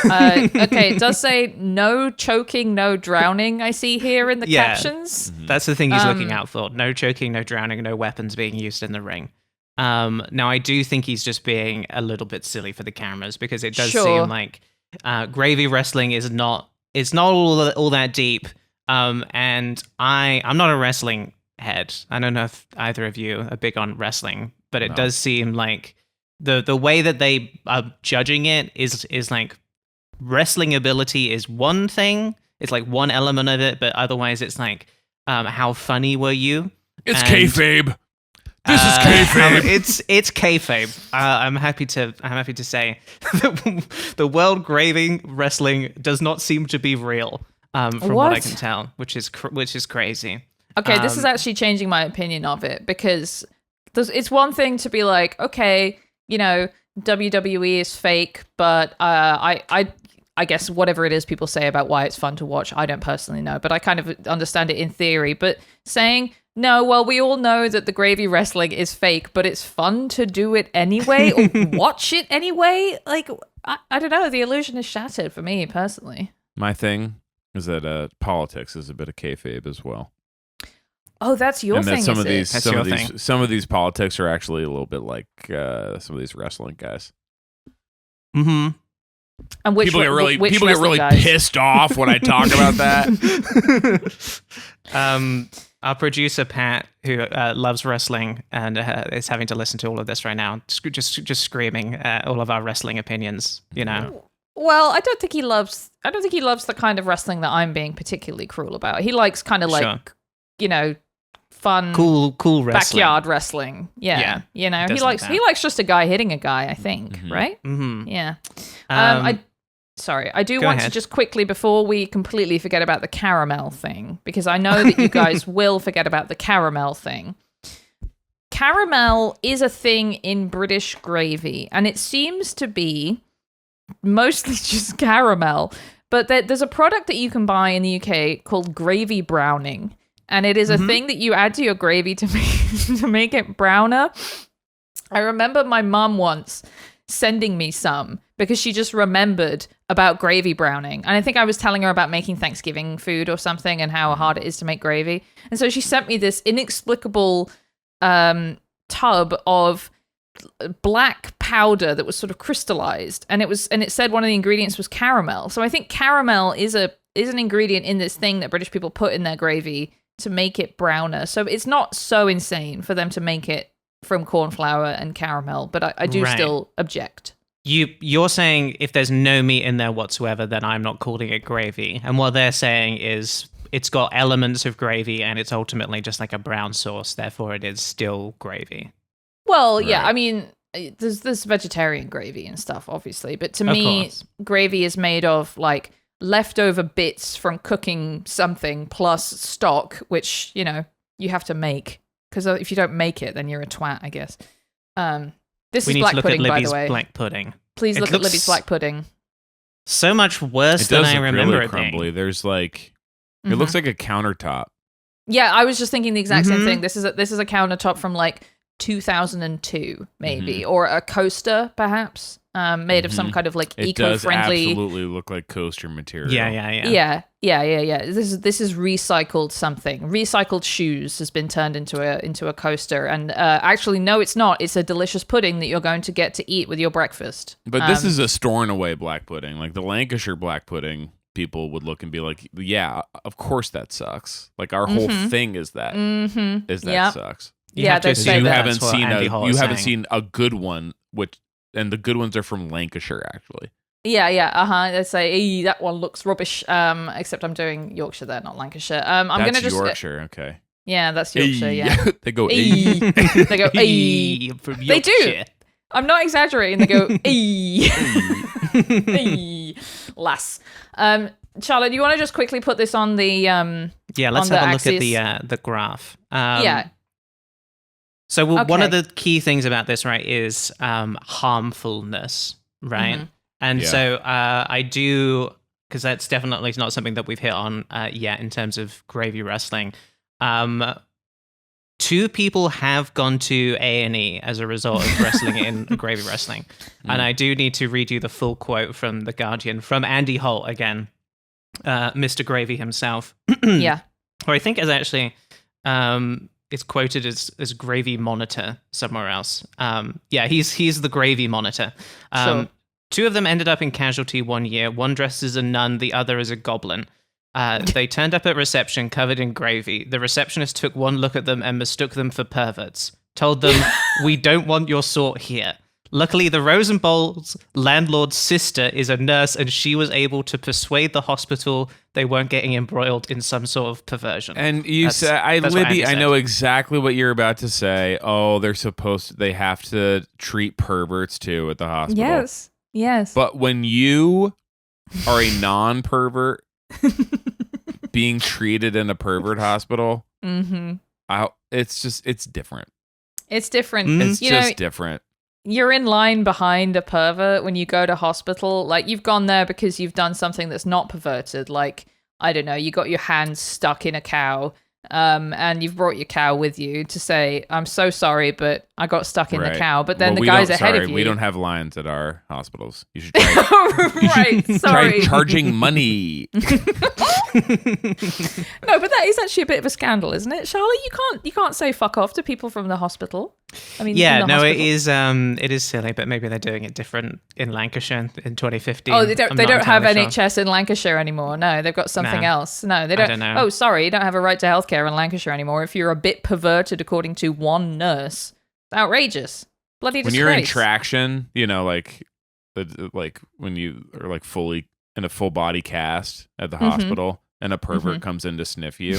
Okay, it does say no choking, no drowning. I see here in the Yeah. captions. That's the thing he's looking Um, out for. No choking, no drowning, no weapons being used in the ring. Now, I do think he's just being a little bit silly for the cameras because it does Sure. seem like gravy wrestling is not all that deep. And I'm not a wrestling head. I don't know if either of you are big on wrestling, but it No. does seem like the way that they are judging it is like wrestling ability is one thing. It's like one element of it, but otherwise it's like how funny were you? It's And- kayfabe. This is kayfabe. It's kayfabe. I'm happy to say that the world gravy wrestling does not seem to be real, from what I What? can tell, which is crazy. Okay, this is Um, actually changing my opinion of it because it's one thing to be like, okay, WWE is fake, but I guess whatever it is people say about why it's fun to watch, I don't personally know, but I kind of understand it in theory. But saying, no, well, we all know that the gravy wrestling is fake, but it's fun to do it anyway or watch it anyway. Like, I don't know. The illusion is shattered for me personally. My thing is that politics is a bit of kayfabe as well. Oh, that's your and thing, that some is of it? these That's some your of these thing. some of these politics are actually a little bit like some of these wrestling guys. Mm-hmm. And which People get really wrestling guys? pissed off when I talk about that. Our producer Pat, who loves wrestling and is having to listen to all of this right now, just screaming all of our wrestling opinions. Well, I don't think he loves the kind of wrestling that I'm being particularly cruel about. He likes kind of like, fun cool wrestling. backyard wrestling. Yeah. he He does like likes that. he likes just a guy hitting a guy, I think, Mhm. right? Mm-hmm. Yeah. I do Go want to ahead. just quickly, before we completely forget about the caramel thing, because I know that you guys will forget about the caramel thing. Caramel is a thing in British gravy, and it seems to be mostly just caramel. But there's a product that you can buy in the UK called gravy browning, and it is a thing that you add to your gravy to make it browner. I remember my mum once sending me some because she just remembered about gravy browning. And I think I was telling her about making Thanksgiving food or something and how hard it is to make gravy. And so she sent me this inexplicable tub of black powder that was sort of crystallized, and it said one of the ingredients was caramel. So I think caramel is an ingredient in this thing that British people put in their gravy to make it browner. So it's not so insane for them to make it from corn flour and caramel, but I do Right. still object. You're saying if there's no meat in there whatsoever, then I'm not calling it gravy. And what they're saying is it's got elements of gravy and it's ultimately just like a brown sauce, therefore it is still gravy. Well, yeah, Right. I mean, there's vegetarian gravy and stuff, obviously, but to Of me, course. gravy is made of like leftover bits from cooking something plus stock, which you have to make, because if you don't make it, then you're a twat, I guess. This We is need black to look pudding, at by Libby's the way. black pudding. Please It look at looks Libby's black pudding. so much worse It than does I look remember really it being. crumbly. There's like, it looks like a countertop. Yeah, I was just thinking the exact same Mhm. thing. This is a countertop from like 2002, maybe, Mm-hmm. or a coaster, perhaps, made of some kind of like It does eco-friendly. absolutely look like coaster material. Yeah. This is recycled something. Recycled shoes has been turned into a coaster, and actually, no, it's not. It's a delicious pudding that you're going to get to eat with your breakfast. But this is a storing away black pudding. Like the Lancashire black pudding, people would look and be like, "Yeah, of course that sucks." Like our whole thing is that Yep. sucks. Yeah, they to say assume that. haven't that's what seen Andy Hall is saying. seen a good one, and the good ones are from Lancashire actually. Yeah. They say, "Ee, that one looks rubbish." Except I'm doing Yorkshire there, not Lancashire. I'm That's gonna just Yorkshire. Okay. yeah, that's Yorkshire. Yeah, They go. Ee. They go. Ee. From They do. Yorkshire. I'm not exaggerating. They go. Ee. Ee. Lass. Charlotte, do you want to just quickly put this on the Yeah, let's on the have a look axis? at the graph. Yeah. So one of Okay. the key things about this, right, is harmfulness, right? And Yeah. so I do, because that's definitely not something that we've hit on yet in terms of gravy wrestling. 2 people have gone to A&E as a result of wrestling in gravy wrestling. And I do need to read you the full quote from The Guardian, from Andy Holt again, Mr. Gravy himself. Yeah. Or I think it's actually... it's quoted as gravy monitor somewhere else. He's the gravy monitor. Sure. 2 of them ended up in casualty one year. One dressed as a nun, the other as a goblin. They turned up at reception covered in gravy. The receptionist took one look at them and mistook them for perverts. Told them, "We don't want your sort here." Luckily, the Rosenbolt's landlord's sister is a nurse, and she was able to persuade the hospital they weren't getting embroiled in some sort of perversion. And you That's said, what Libby, Andy I said. know exactly what you're about to say. Oh, they have to treat perverts too at the hospital. Yes. But when you are a non-pervert being treated in a pervert hospital, it's different. It's different. It's You just know, different. you're in line behind a pervert when you go to hospital. Like, you've gone there because you've done something that's not perverted. Like, I don't know, you got your hand stuck in a cow, and you've brought your cow with you to say, "I'm so sorry, but I got stuck in the Right. cow." But then Well, the guys ahead of you. we don't have lines at our hospitals. You should try, Right, sorry. try charging money. No, but that is actually a bit of a scandal, isn't it, Charlotte? You can't say fuck off to people from the hospital. I mean, Yeah, in the no, hospital. it is silly, but maybe they're doing it different in Lancashire in 2015. Oh, they don't. I'm They not don't have entirely sure. NHS in Lancashire anymore. No, they've got something No. else. No, they I don't. don't know. Oh, sorry, you don't have a right to healthcare in Lancashire anymore. If you're a bit perverted, according to one nurse, it's outrageous. Bloody When disgrace. you're in traction, like when you are like fully in a full body cast at the Mm-hmm. hospital, and a pervert comes in to sniff you.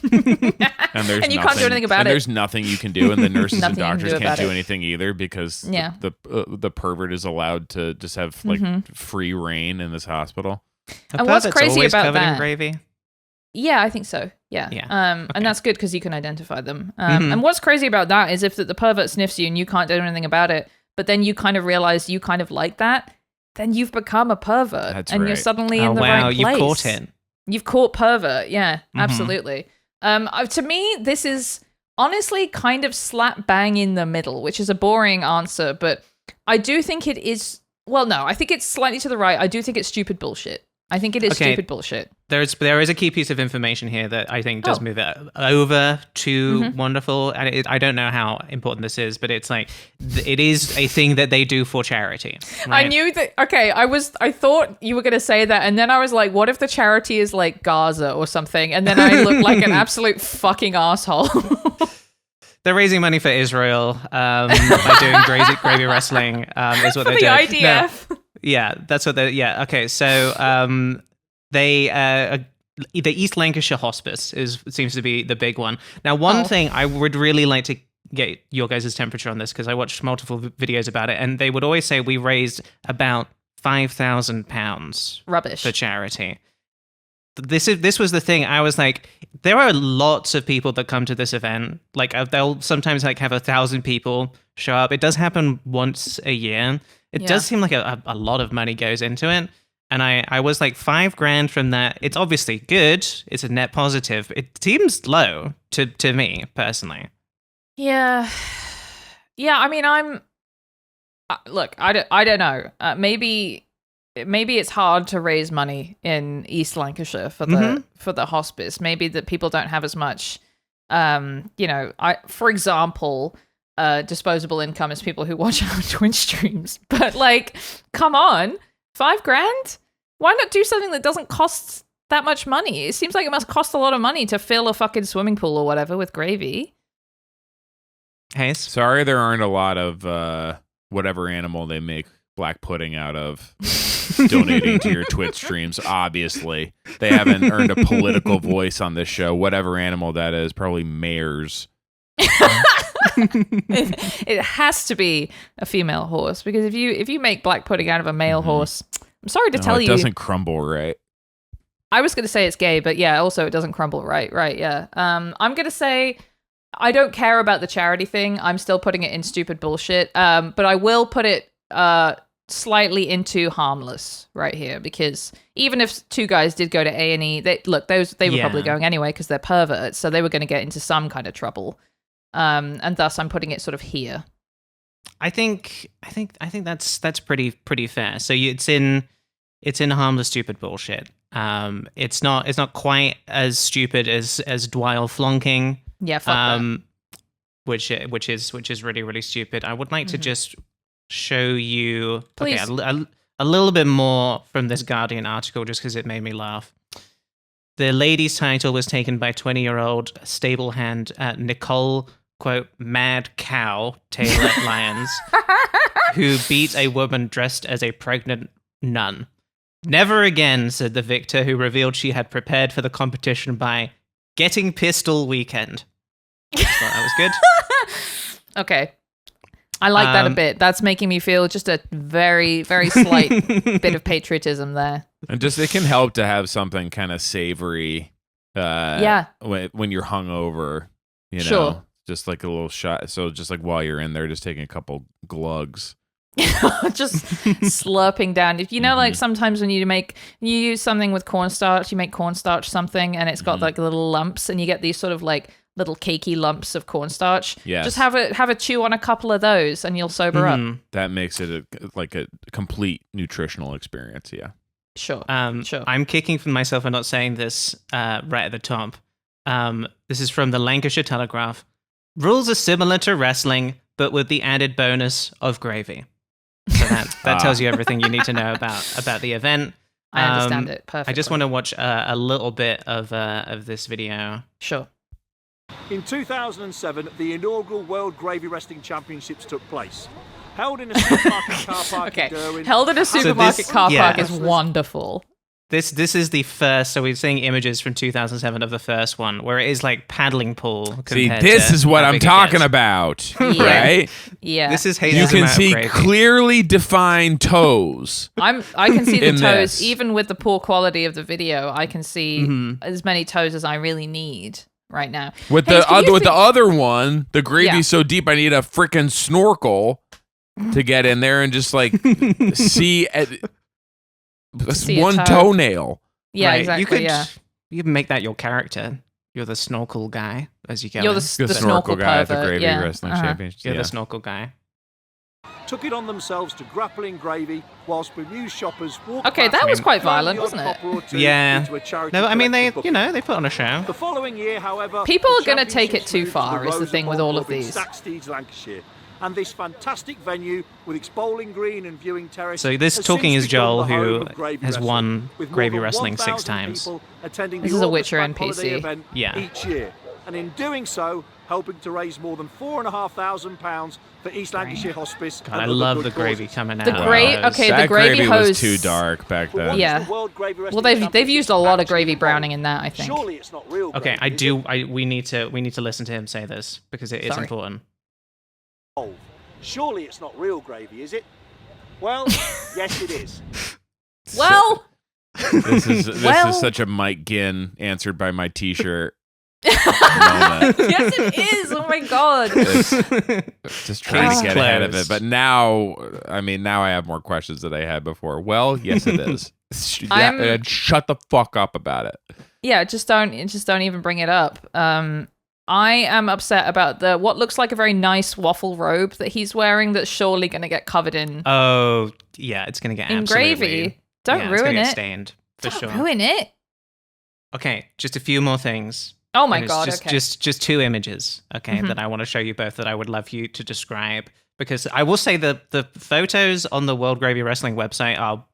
And there's And you can't do anything about and it. There's nothing you can do, and the nurses and Nothing you can doctors do can't about do it. anything either because Yeah. the pervert is allowed to just have like free reign in this hospital. A And what's pervert's crazy always about covered in that- gravy. Yeah, I think so. Yeah. Yeah. And that's good because you can identify them. And what's crazy about that is if the pervert sniffs you and you can't do anything about it, but then you kind of realize you kind of like that, then you've become a pervert. That's and you're right. suddenly Oh in the wow, right place. you've caught it. You've caught pervert. Yeah, absolutely. To me, this is honestly kind of slap bang in the middle, which is a boring answer, but I do think it is. Well, no, I think it's slightly to the right. I do think it's stupid bullshit. I think it is Okay. stupid bullshit. There is a key piece of information here that I think does Oh. move it over to wonderful. And I don't know how important this is, but it's like it is a thing that they do for charity. I right? knew that. Okay, I thought you were going to say that, and then I was like, what if the charity is like Gaza or something? And then I look like an absolute fucking asshole. They're raising money for Israel by doing gravy wrestling. Is what For they're the doing. No, IDF. yeah, that's what they. Yeah, okay. So the East Lancashire Hospice seems to be the big one. Now, one thing I would really like to get your guys' temperature on this because I watched multiple videos about it, and they would always say we raised about £5,000 Rubbish. for charity. This was the thing. I was like, there are lots of people that come to this event. Like they'll sometimes like have 1,000 people show up. It does happen once a year. It does seem like a lot of money goes into it. And I was like $5,000 from that. It's obviously good. It's a net positive. It seems low to me personally. Yeah. I mean, look, I don't know. Maybe it's hard to raise money in East Lancashire for the hospice. Maybe that people don't have as much, for example, disposable income as people who watch our Twitch streams. But like, come on, $5,000? Why not do something that doesn't cost that much money? It seems like it must cost a lot of money to fill a fucking swimming pool or whatever with gravy. Hayes? Sorry, there aren't a lot of whatever animal they make black pudding out of donating to your Twitch streams. Obviously, they haven't earned a political voice on this show. Whatever animal that is, probably mares. It has to be a female horse, because if you make black pudding out of a male horse, I'm sorry to tell you, it doesn't crumble right. I was going to say it's gay, but yeah, also it doesn't crumble right, yeah. I'm going to say I don't care about the charity thing. I'm still putting it in stupid bullshit, but I will put it slightly into harmless right here, because even if two guys did go to A&E, they were probably going anyway because they're perverts, so they were going to get into some kind of trouble. And thus I'm putting it sort of here. I think that's pretty fair. So it's in harmless stupid bullshit. It's not quite as stupid as Dwyle flonking. Yeah, fuck that. Which is really, really stupid. I would like to just show you a little bit more from this Guardian article just because it made me laugh. The lady's title was taken by 20-year-old stable hand Nicole, quote, Mad Cow Taylor Lyons, who beat a woman dressed as a pregnant nun. Never again, said the victor, who revealed she had prepared for the competition by getting pissed all weekend. I thought that was good. Okay. I like that a bit. That's making me feel just a very, very slight bit of patriotism there. And just it can help to have something kind of savory. When you're hungover, Sure. just like a little shot. So just like while you're in there, just taking a couple glugs. Just slurping down. If like sometimes when you use something with cornstarch, you make cornstarch something and it's got like little lumps and you get these sort of like little cakey lumps of cornstarch. Yes. Just have a chew on a couple of those and you'll sober up. That makes it a complete nutritional experience. Yeah. Sure. Sure. I'm kicking for myself for not saying this right at the top. This is from the Lancashire Telegraph. Rules are similar to wrestling, but with the added bonus of gravy. So that tells you everything you need to know about the event. I understand it perfectly. I just want to watch a little bit of this video. Sure. In 2007, the inaugural World Gravy Wrestling Championships took place. Held in a supermarket car park in Derwent. Held in a supermarket car park is wonderful. This is the first, so we're seeing images from 2007 of the first one, where it is like paddling pool. See, this is what I'm talking about, right? Yeah. This is Hayes. You can see clearly defined toes. I can see the toes, this. even with the poor quality of the video. I can see as many toes as I really need right now. With the other one, the gravy's so deep, I need a freaking snorkel to get in there and just like see one toenail. Yeah, right. exactly. You can make that your character. You're the snorkel guy as you go. You're the snorkel guy at pervert. the Gravy Wrestling Championship. You're the snorkel guy. Took it on themselves to grappling gravy whilst bemused shoppers walked that was quite violent, wasn't it? Yeah. No, I mean they put on a show. The following year, however, people are going to take it too far. Is the thing with all of these. Saxteeds, Lancashire. And this fantastic venue with its bowling green and viewing terrace. So this talking is Joel, who has won Gravy Wrestling 6 times. This is a Witcher NPC. Each year, and in doing so, helping to raise more than £4,500 for East Lancashire Hospice. God, I love the gravy coming out. The gravy hose was too dark back then. Yeah. Well, they've used a lot of gravy browning in that, I think. Surely it's not real. Okay, we need to listen to him say this because it is important. Surely it's not real gravy, is it? Well, yes, it is. Well, This is such a Mike Ginn answered by my T-shirt moment. yes, it is. Oh my god. Just trying to get ahead of it. closed. But now I have more questions than I had before. Well, yes, it is. And shut the fuck up about it. Yeah, just don't even bring it up. I am upset about what looks like a very nice waffle robe that he's wearing that's surely going to get covered in Oh, yeah, it's going to get in absolutely... gravy. Don't it's ruin gonna it. get stained, for Don't sure. ruin it. Okay, just a few more things. Oh my And it's god, just, okay. just two images, okay, that I want to show you both that I would love you to describe. Because I will say that the photos on the World Gravy Wrestling website are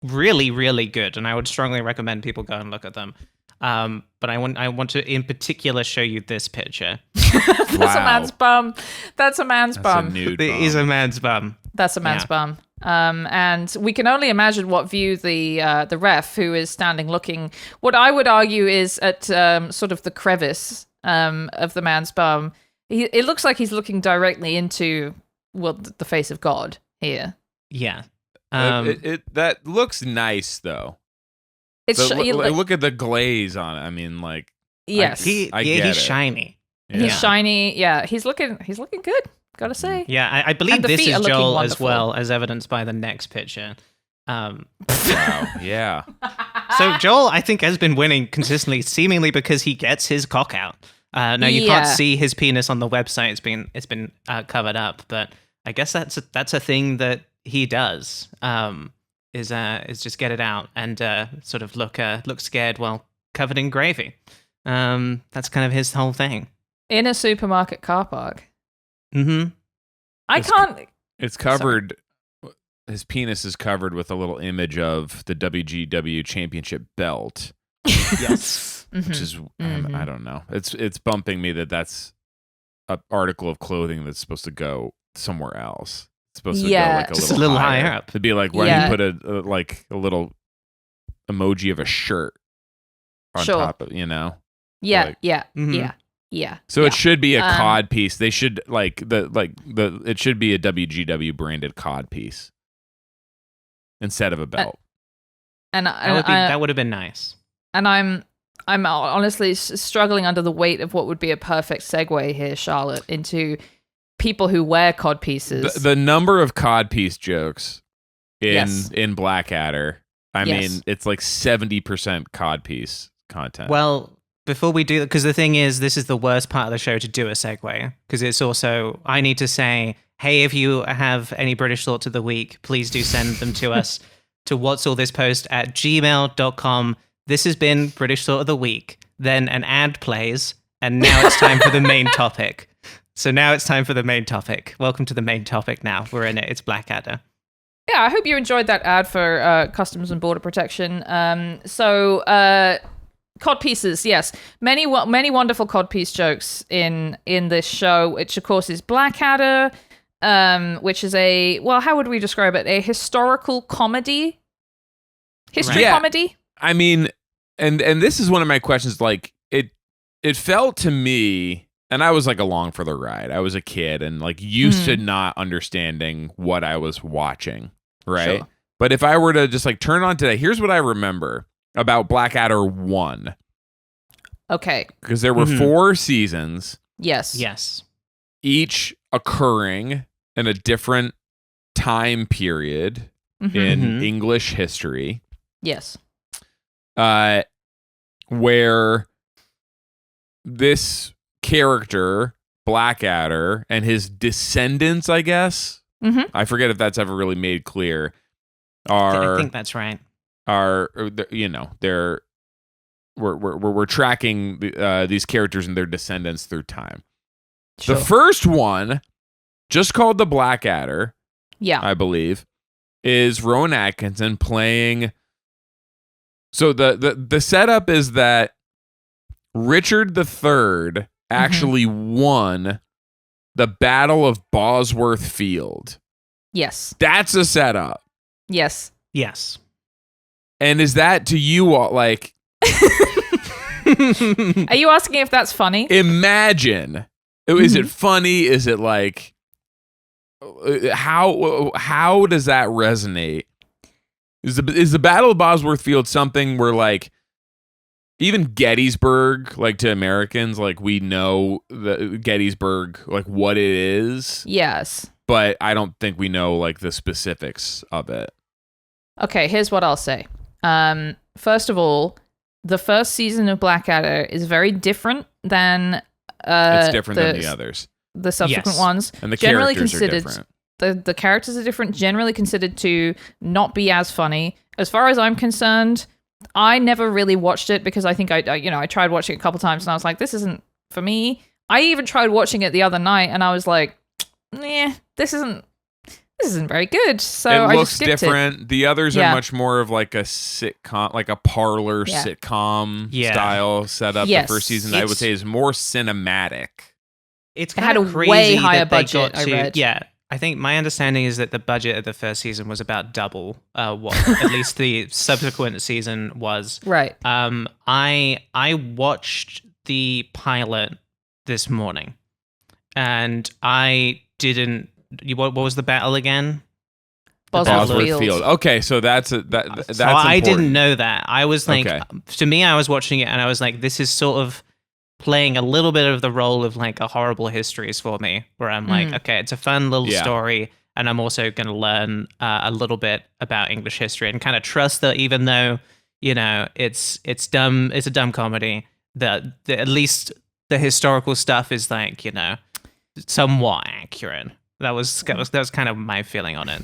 really, really good, and I would strongly recommend people go and look at them. But I want to in particular show you this picture. That's a man's bum. That's a man's That's bum. a nude It bum. is a man's bum. That's a man's bum. And we can only imagine what view the ref, who is standing looking, what I would argue is at sort of the crevice of the man's bum. It looks like he's looking directly into the face of God here. Yeah. That looks nice though. It's Look at the glaze on it. I mean, like, yes, I get he's it. shiny. Yeah. he's shiny. Yeah, he's looking good. Gotta say. Yeah, I believe And the this feet are is looking Joel as wonderful. well, as evidenced by the next picture. Wow. Yeah. So Joel, I think, has been winning consistently, seemingly because he gets his cock out. No, you can't Yeah. see his penis on the website. It's been covered up, but I guess that's a thing that he does. Is just get it out and sort of look scared while covered in gravy. That's kind of his whole thing. In a supermarket car park. Mm-hmm. I can't. It's covered. His penis is covered with a little image of the WGW Championship belt, Yes. which is I don't know. It's bumping me that's an article of clothing that's supposed to go somewhere else. It's supposed to go like just a little higher up. It'd be like why Yeah. do you put a little emoji of a shirt on Sure. top of Yeah, Like- yeah, Mhm. yeah. So it should be a Um, cod piece. They should it should be a WGW branded cod piece instead of a belt. And That would have been nice. And I'm honestly struggling under the weight of what would be a perfect segue here, Charlotte, into people who wear cod pieces. The number of cod piece jokes Yes. in Blackadder, I Yes. mean, it's like 70% cod piece content. Well, before we do that, because the thing is, this is the worst part of the show to do a segue, because it's also, I need to say, hey, if you have any British thoughts of the week, please do send them to us to whatsallthispost@gmail.com. This has been British Thought of the Week. Then an ad plays, and now it's time for the main topic. So now it's time for the main topic. Welcome to the main topic now. We're in it. It's Blackadder. Yeah, I hope you enjoyed that ad for Customs and Border Protection. Cod pieces, yes. Many wonderful cod piece jokes in this show, which of course is Blackadder, which is how would we describe it? A historical comedy? History Yeah. comedy? I mean, and this is one of my questions. Like it felt to me, and I was like along for the ride. I was a kid and like used to not understanding what I was watching, right? Sure. But if I were to just like turn it on today, here's what I remember about Blackadder 1. Okay. Because there were 4 seasons, Yes. Yes. each occurring in a different time period Mhm. in Mhm. English history. Yes. Where this character, Blackadder, and his descendants, I guess, Mhm. I forget if that's ever really made clear, I think that's right. we're tracking these characters and their descendants through time. Sure. The first one, just called the Blackadder, Yeah. I believe, is Rowan Atkinson playing. So the setup is that Richard III actually won the Battle of Bosworth Field. Yes. That's a setup. Yes. Yes. And is that to you all like Are you asking if that's funny? imagine? Is it funny? Is it like how does that resonate? Is the Battle of Bosworth Field something where like even Gettysburg, like to Americans, like we know the Gettysburg, like what it is, Yes. but I don't think we know like the specifics of it. Okay, here's what I'll say. First of all, the first season of Blackadder is very different than It's different than the others. The subsequent Yes. ones. And the generally characters are considered different. the characters are different, generally considered to not be as funny. As far as I'm concerned, I never really watched it because I think I tried watching it a couple times and I was like, this isn't for me. I even tried watching it the other night and I was like, this isn't very good. So It I looks just skipped different. it. The others Yeah. are much more of like a sitcom, like a parlor sitcom style setup. Yes. The first season, I would say, is more cinematic. It's It had kind a of crazy way higher that they budget, got I to, read. Yeah, I think my understanding is that the budget of the first season was about double what at least the subsequent season was. Right. I watched the pilot this morning, and I didn't. What was the battle again? Bosworth Bosworth Field. Okay, so that's that's So I important. didn't know that. I was like, Okay. to me, I was watching it and I was like, this is sort of playing a little bit of the role of like a horrible histories for me, where I'm like, okay, it's a fun little story, and I'm also going to learn a little bit about English history and kind of trust that even though it's dumb, it's a dumb comedy, that at least the historical stuff is like somewhat accurate. That was kind of my feeling on it.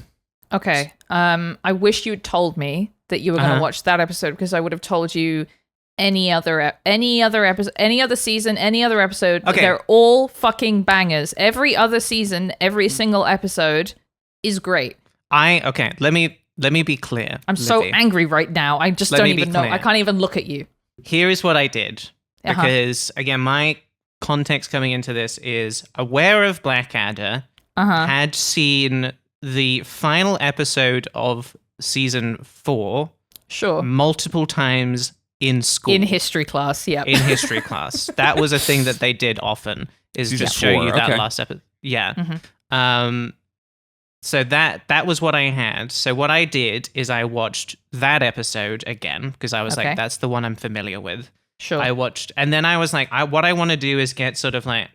Okay. I wish you'd told me that you were going to watch that episode because I would have told you any other episode, any other season, any other episode. Okay. They're all fucking bangers. Every other season, every single episode is great. Let me be clear. I'm so Libby. angry right now. I just Let don't me be even know. clear. I can't even look at you. Here is what I did. Because, again, my context coming into this is aware of Blackadder, had seen the final episode of season 4 Sure. multiple times in school. In history class, yeah. In history class. That was a thing that they did often, is Season just show 4, you that okay. last episode. Yeah. So that was what I had. So what I did is I watched that episode again, because I was Okay. like, that's the one I'm familiar with. Sure. I watched, and then I was like, what I want to do is get sort of like,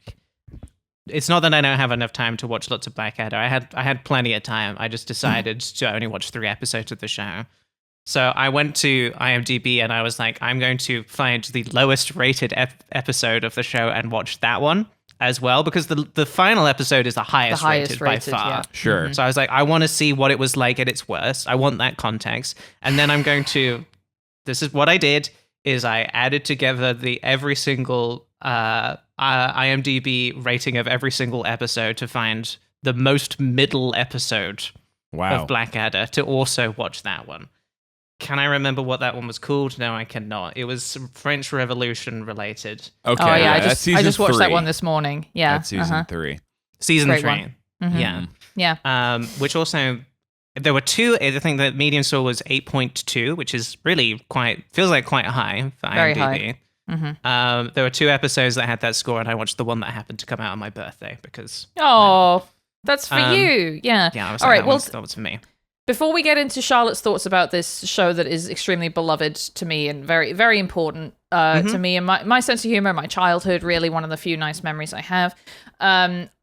it's not that I don't have enough time to watch lots of Blackadder. I had plenty of time. I just decided to only watch 3 episodes of the show. So I went to IMDb and I was like, I'm going to find the lowest rated episode of the show and watch that one as well, because the final episode is the highest rated by far. yeah. Sure. So I was like, I want to see what it was like at its worst. I want that context. And then I'm going to, this is what I did, is I added together every single IMDb rating of every single episode to find the most middle episode Wow. of Blackadder to also watch that one. Can I remember what that one was called? No, I cannot. It was French Revolution related. Okay. Oh yeah, that's I just watched that 3. one this morning. Yeah. That's season 3. Season Great 3. one. Mhm. Yeah. Yeah. Which also, there were 2, I think the median score was 8.2, which is really feels like quite high for Very IMDb. high. There were 2 episodes that had that score, and I watched the one that happened to come out on my birthday because, Oh, that's for you. Yeah. yeah, I was All like, right. Well, that was for me. before we get into Charlotte's thoughts about this show that is extremely beloved to me and very, very important to me and my sense of humor, my childhood, really one of the few nice memories I have,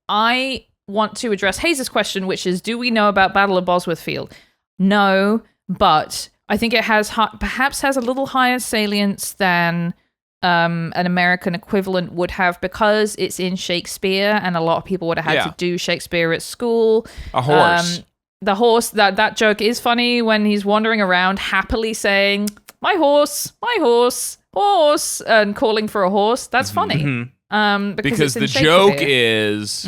I want to address Hayes' question, which is, do we know about Battle of Bosworth Field? No, but I think it has perhaps has a little higher salience than an American equivalent would have, because it's in Shakespeare and a lot of people would have had to do Shakespeare at school. A horse. The horse, that joke is funny when he's wandering around happily saying, my horse, horse, and calling for a horse. That's funny. Because the it's in joke Shakespeare. is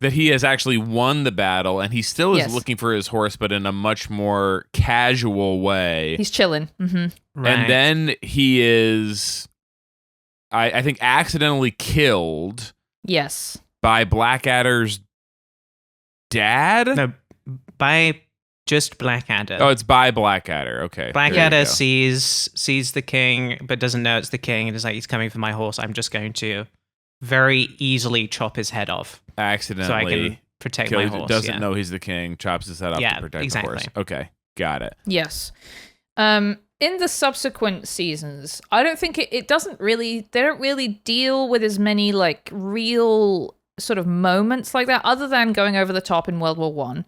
that he has actually won the battle, and he still is Yes. looking for his horse, but in a much more casual way. He's chilling. Right. And then he is, I think, accidentally killed Yes. by Blackadder's dad. No, by just Blackadder. Oh, it's by Blackadder. Okay. Blackadder There you go. sees the king, but doesn't know it's the king, and is like, he's coming for my horse. I'm just going to very easily chop his head off. accidentally protect my horse. Doesn't know he's the king, chops his head off to protect exactly. the horse. Okay, got it. Yes. In the subsequent seasons, I don't think it doesn't really, they don't really deal with as many like real sort of moments like that, other than going over the top in World War One,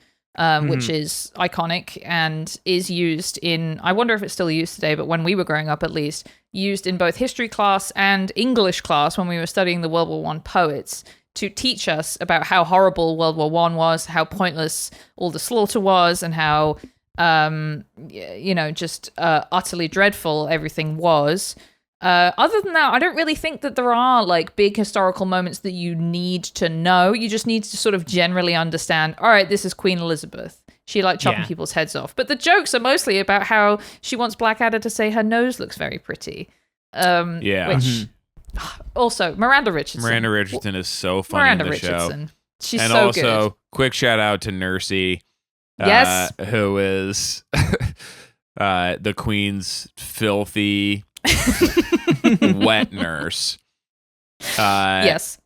which is iconic and is used in, I wonder if it's still used today, but when we were growing up at least, used in both history class and English class when we were studying the World War One poets to teach us about how horrible World War One was, how pointless all the slaughter was, and how just utterly dreadful everything was. Other than that, I don't really think that there are like big historical moments that you need to know. You just need to sort of generally understand, all right, this is Queen Elizabeth. She liked chopping people's heads off. But the jokes are mostly about how she wants Blackadder to say her nose looks very pretty. Which also, Miranda Richardson. Miranda Richardson is so funny in the show. She's and so also, good. quick shout out to Nursey. Yes. Who is the Queen's filthy wet nurse. Yes.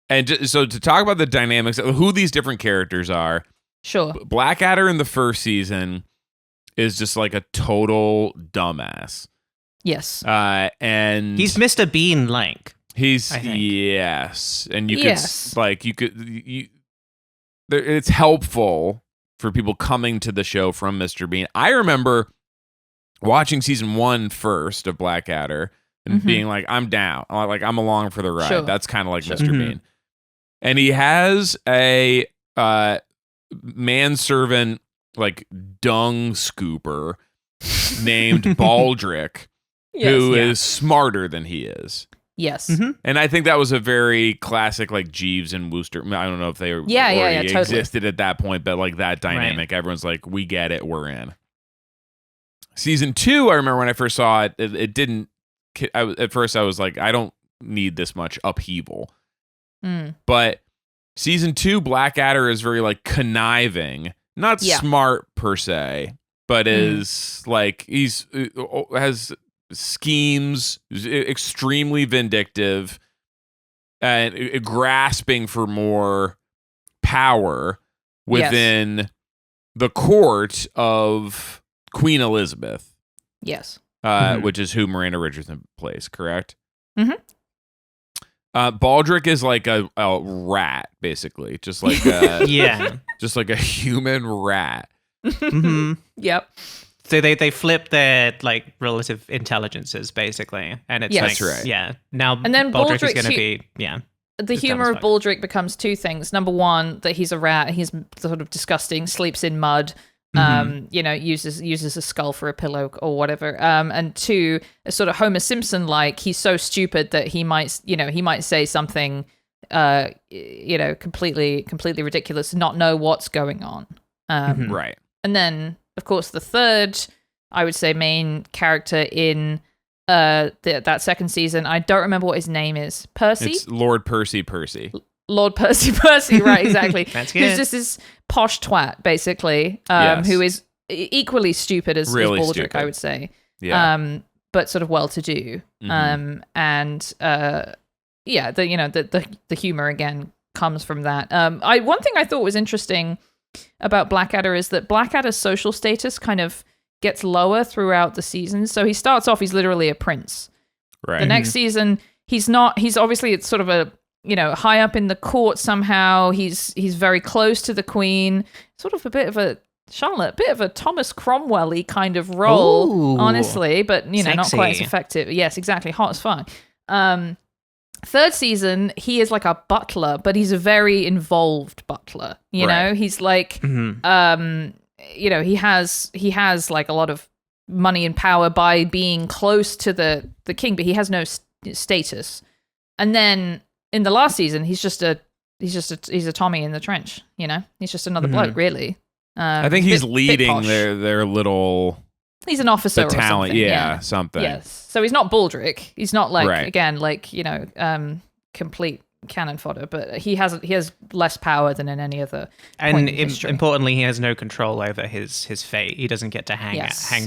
And so to talk about the dynamics of who these different characters are. Sure. Blackadder in the first season is just like a total dumbass. Yes. And he's Mr. Bean like. He's yes. And it's helpful for people coming to the show from Mr. Bean. I remember watching season 1 first of Blackadder and being like, I'm down. I'm along for the ride. Sure. That's kind of like Mr. Bean. And he has a manservant, like dung scooper named Baldric, who is smarter than he is. Yes. And I think that was a very classic, like Jeeves and Wooster. I don't know if they already totally existed at that point, but like that dynamic, everyone's like, we get it, we're in. Season 2, I remember when I first saw it, it didn't. At first, I was like, I don't need this much upheaval. But season 2, Blackadder is very like conniving, not smart per se, but is like has schemes, extremely vindictive, and grasping for more power within the court of Queen Elizabeth. Yes. Which is who Miranda Richardson plays, correct? Baldric is like a rat, basically, just like just like a human rat. Yep. So they flip their like relative intelligences basically, and it's Yes. like That's right. now And then Baldric is Baldric's going to be The humor of Baldric becomes two things. Number one, that he's a rat. He's sort of disgusting, sleeps in mud, uses a skull for a pillow or whatever. And two, a sort of Homer Simpson like, he's so stupid that he might say something, completely ridiculous, not know what's going on. Right. And then, of course, the third, I would say, main character in that second season, I don't remember what his name is. Percy? It's Lord Percy. Lord Percy, right, exactly. That's good. Who's just this posh twat, basically, who is equally stupid as Really Baldric, stupid. I would say. Yeah. But sort of well-to-do. The humor, again, comes from that. One thing I thought was interesting about Blackadder is that Blackadder's social status kind of gets lower throughout the seasons. So he starts off, he's literally a prince. Right. The next season, he's not. He's obviously, it's sort of a, high up in the court somehow. He's very close to the Queen. Sort of a bit of a Thomas Cromwell-y kind of role, Ooh, honestly, but not quite as sexy. effective. Yes, exactly. Hot as fuck. Third season, he is like a butler, but he's a very involved butler. Right. He's like, he has like a lot of money and power by being close to the king, but he has no status. And then in the last season, he's a Tommy in the trench. He's just another bloke, really. I think he's bit leading posh. their little He's an officer or battalion. something. Something. Yes. So he's not Baldric. He's not like, Right. again, like, complete cannon fodder, but he has less power than in any other And point in history. importantly, he has no control over his fate. He doesn't get to hang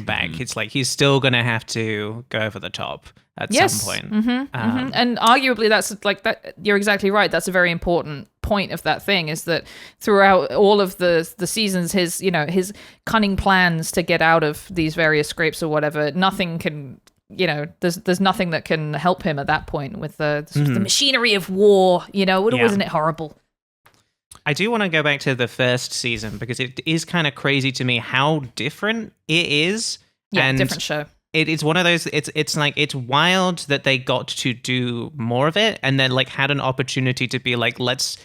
back. Mm-hmm. It's like he's still going to have to go over the top at some point. And arguably, that's like that. You're exactly right. That's a very important point point of that thing, is that throughout all of the seasons, his cunning plans to get out of these various scrapes or whatever, nothing can, there's nothing that can help him at that point with the machinery of war. Wasn't it horrible? I do want to go back to the first season because it is kind of crazy to me how different it is. Yeah, and different show. It's one of those. It's like it's wild that they got to do more of it, and then like had an opportunity to be like, let's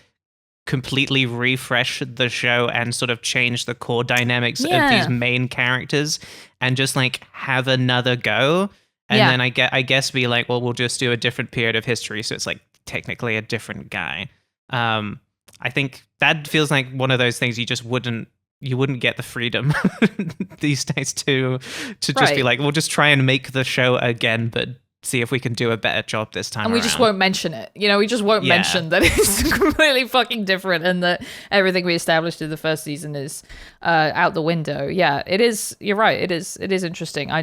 completely refresh the show and sort of change the core dynamics of these main characters, and just like have another go. And then I guess be like, well, we'll just do a different period of history, so it's like technically a different guy. I think that feels like one of those things you wouldn't get the freedom these days to just be like, we'll just try and make the show again, but see if we can do a better job this time. And we just won't mention it. We just won't mention that it's completely fucking different and that everything we established in the first season is out the window. Yeah, it is. You're right. It is interesting. I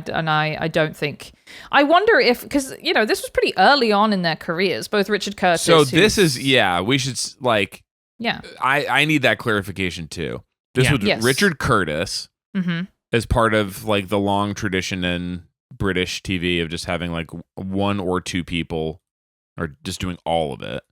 don't think. I wonder if, because this was pretty early on in their careers, both Richard Curtis. So this is we should like. Yeah. I need that clarification too. This was Richard Curtis as part of like the long tradition in British TV of just having like one or two people or just doing all of it.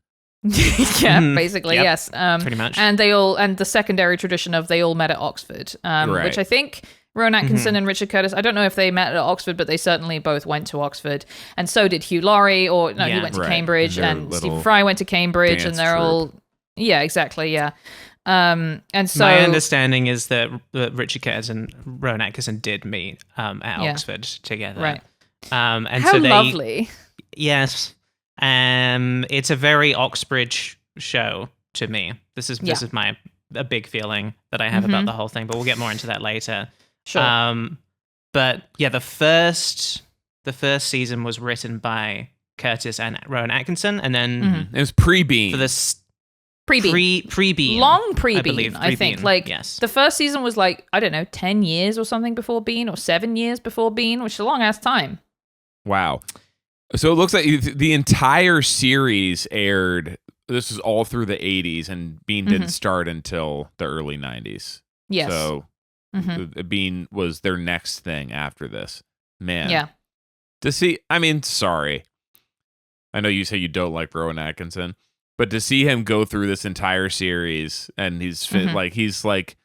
Basically, yep. yes. Pretty much. And the secondary tradition of they all met at Oxford, Right. which I think Rowan Atkinson and Richard Curtis, I don't know if they met at Oxford, but they certainly both went to Oxford. And so did Hugh Laurie, he went to Right. Cambridge, And and their Stephen little Fry went to Cambridge, and dance they're all... troupe. Yeah, exactly, yeah. And so... My understanding is that Richard Curtis and Rowan Atkinson did meet at Oxford together. Right. And How so they, lovely. Yes. It's a very Oxbridge show to me. This is a big feeling that I have about the whole thing, but we'll get more into that later. Sure. But yeah, the first season was written by Curtis and Rowan Atkinson, and then It was pre-Bean. for this Pre-Bean. pre-Bean, Long pre-Bean, I believe, I think. pre-Bean, Like, yes. the first season was like, I don't know, 10 years or something before Bean, or 7 years before Bean, which is a long-ass time. Wow. So it looks like the entire series aired. This was all through the 80s, and Bean didn't start until the early 90s. Yes. So Bean was their next thing after this. Man. Yeah. To see, sorry. I know you say you don't like Rowan Atkinson, but to see him go through this entire series and he's like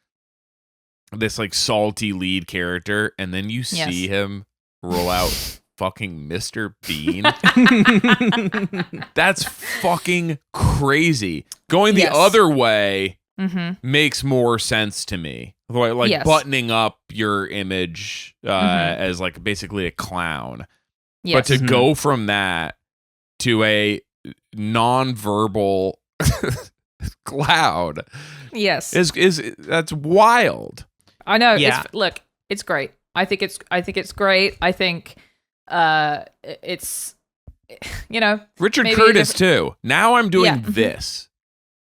this like salty lead character, and then you see him roll out fucking Mr. Bean. That's fucking crazy. Going the other way makes more sense to me. Like buttoning up your image as like basically a clown. Yes. But to go from that to a non-verbal cloud, yes, is that's wild. I know. Yeah. It's great. I think it's great. I think it's Richard maybe Curtis too. Now I'm doing this.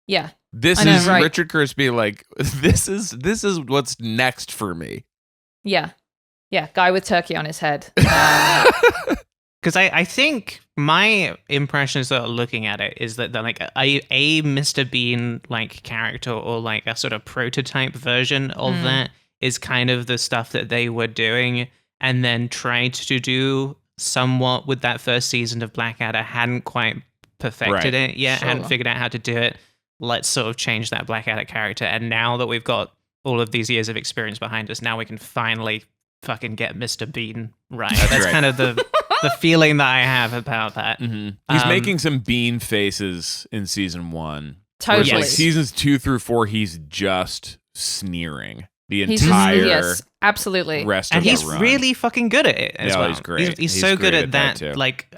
Yeah. This I know, is right. Richard Curtis being like, this is what's next for me. Yeah. Yeah. Guy with turkey on his head. Because I think my impressions that are looking at it is that they're like a Mr. Bean like character, or like a sort of prototype version of that is kind of the stuff that they were doing, and then tried to do somewhat with that first season of Blackadder. Hadn't quite perfected it yet, hadn't figured out how to do it. Let's sort of change that Blackadder character. And now that we've got all of these years of experience behind us, now we can finally fucking get Mr. Bean right. That's right. kind of the feeling that I have about that. He's making some Bean faces in season 1. Totally. Like seasons 2 through 4, he's just sneering the He's entire yes, absolutely. rest And of the he's run. really fucking good at it as well. He's great. He's so good great at that, too. like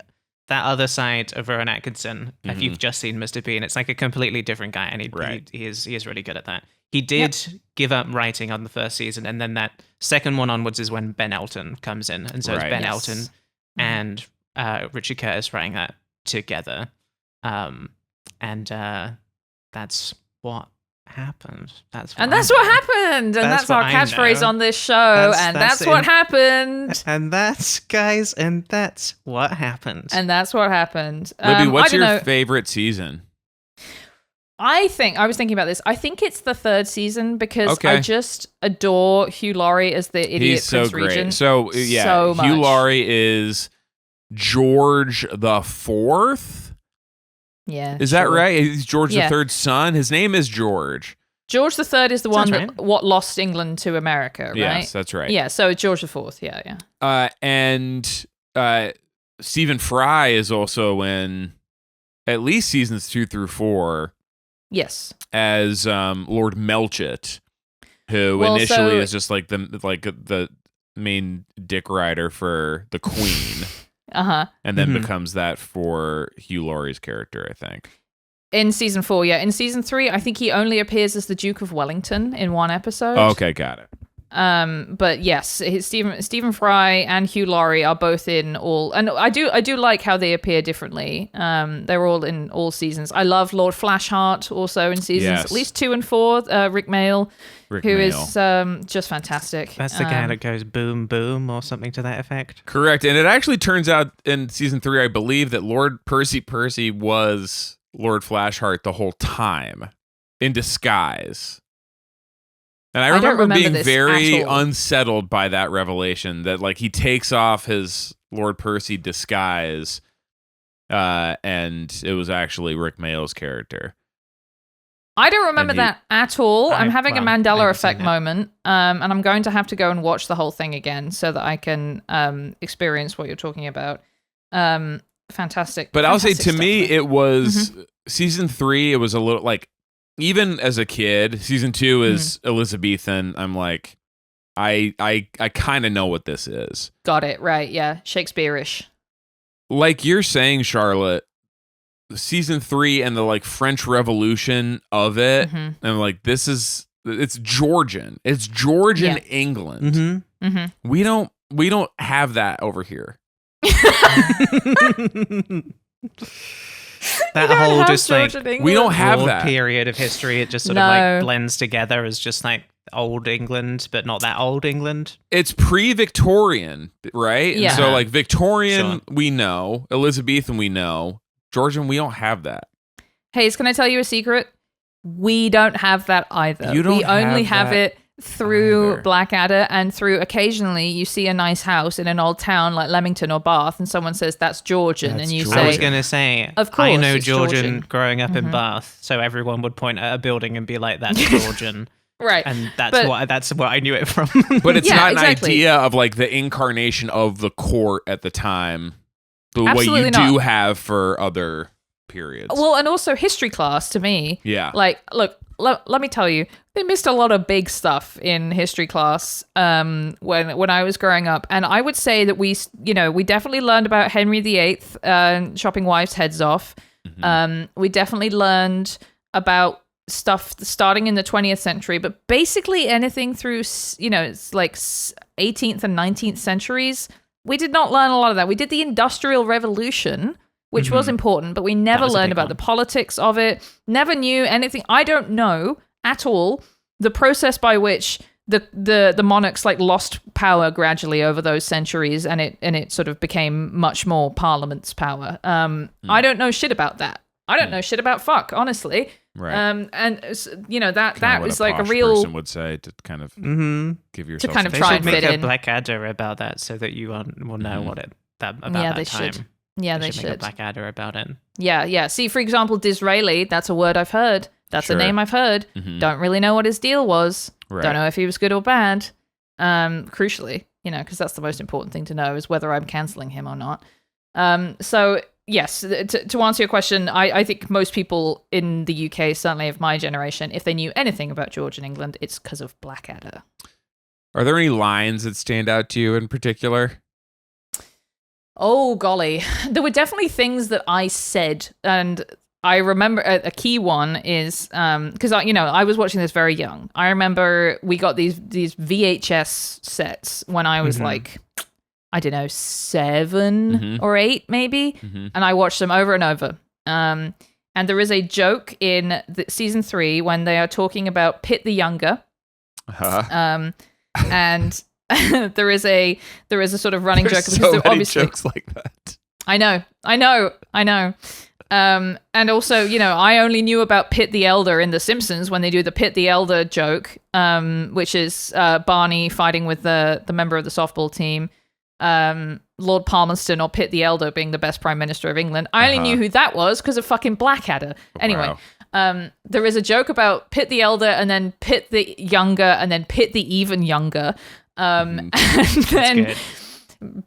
that other side of Rowan Atkinson. If you've just seen Mr. Bean, it's like a completely different guy, and he is really good at that. He did give up writing on the first season, and then that second one onwards is when Ben Elton comes in, and so it's Ben Elton and Richard Curtis writing that together, and that's what happened. That's what happened, and that's our what I catchphrase know. on this show, That's and that's what happened. And that's, guys, and that's what happened. And that's what happened. Libby, what's I don't your know. favorite season? I was thinking about this. I think it's the 3rd season because Okay. I just adore Hugh Laurie as the idiot He's so Prince great. Regent. So yeah, so Hugh much. Laurie is George the Fourth. Yeah. Is that sure. right? He's George Yeah. the Third's son. His name is George. George III is the one Sounds that what lost England to America, right? Yes, that's right. Yeah, so George IV. Yeah. And Stephen Fry is also in at least seasons 2 through 4 Yes. as Lord Melchett, who Well, initially so- is just like the main dick rider for the Queen, Uh-huh. and then Mhm. becomes that for Hugh Laurie's character, I think. In season 4, yeah. In season 3, I think he only appears as the Duke of Wellington in one episode. Okay, got it. But yes, Stephen Fry and Hugh Laurie are both in all, and I do like how they appear differently. They're all in all seasons. I love Lord Flashheart also in seasons Yes. at least 2 and 4. Rick Mail, Rick who Mail. is just fantastic. That's the guy that goes boom, boom, or something to that effect. Correct. And it actually turns out in season 3, I believe, that Lord Percy was Lord Flashheart the whole time in disguise. And I don't remember remember being this very at all. unsettled by that revelation that like he takes off his Lord Percy disguise and it was actually Rick Mail's character. I don't remember And he- that at all. I'm having a well, Mandela never effect seen it. moment, and I'm going to have to go and watch the whole thing again so that I can experience what you're talking about. Fantastic. But I'll say to fantastic me, stuff, man. it was season 3. It was a little like, even as a kid, season 2 is Elizabethan. I'm like, I kind of know what this is. Got it right. Yeah, Shakespeare-ish. Like you're saying, Charlotte, season 3 and the like French Revolution of it, Mhm. and like it's Georgian. It's Georgian Yeah. England. Mm-hmm. Mm-hmm. We don't have that over here. That don't whole have just like Georgian England. We don't have broad that. period of history. It just sort No. of like blends together as just like old England, but not that old England. It's pre-Victorian, right? Yeah. And so like Victorian, Sure. we know. Elizabethan, we know. Georgian, we don't have that. Hayes, can I tell you a secret? We don't have that either. You don't we only have have that it through either. Blackadder and through occasionally you see a nice house in an old town like Leamington or Bath and someone says that's Georgian That's and you Georgian. I was say going to say, Of I course, know it's Georgian. growing up in Bath, so everyone would point at a building and be like, "That's Georgian," right. and But- that's what I knew it from. But it's Yeah, not exactly. an idea of like the incarnation of the court at the time, the way Absolutely you not. do have for other periods. Well, and also history class to me. Yeah. Like, look, let me tell you, they missed a lot of big stuff in history class when I was growing up, and I would say that we definitely learned about Henry VIII chopping wives' heads off. We definitely learned about stuff starting in the 20th century, but basically anything through it's like 18th and 19th centuries. We did not learn a lot of that. We did the Industrial Revolution, which was important, but we never was a learned big about one. the politics of it. Never knew anything. I don't know at all the process by which the monarchs like lost power gradually over those centuries, and it sort of became much more Parliament's power. I don't know shit about that. I don't know shit about fuck, honestly. Right. And that Kinda what is like a posh real person would say to kind of Mm-hmm. give yourself kind of They try should and make fit a in. Blackadder about that, so that you will know what it about Yeah, that they time. should. Yeah, they make a should. Blackadder about it. Yeah. See, for example, Disraeli, that's a word I've heard. That's Sure. a name I've heard. Don't really know what his deal was. Right. Don't know if he was good or bad. Crucially, because that's the most important thing to know is whether I'm canceling him or not. So yes, to answer your question, I think most people in the UK, certainly of my generation, if they knew anything about George in England, it's because of Blackadder. Are there any lines that stand out to you in particular? Oh, golly. There were definitely things that I said. And I remember a key one is because, I was watching this very young. I remember we got these VHS sets when I was like, I don't know, 7 or 8 maybe. And I watched them over and over. And there is a joke in season 3 when they are talking about Pitt the Younger. And there is a sort of running There's joke so because many obviously jokes like that. I know. And also, I only knew about Pitt the Elder in The Simpsons when they do the Pitt the Elder joke, which is Barney fighting with the member of the softball team, Lord Palmerston or Pitt the Elder being the best Prime Minister of England. I only knew who that was because of fucking Blackadder. Anyway, there is a joke about Pitt the Elder and then Pitt the Younger and then Pitt the Even Younger. And then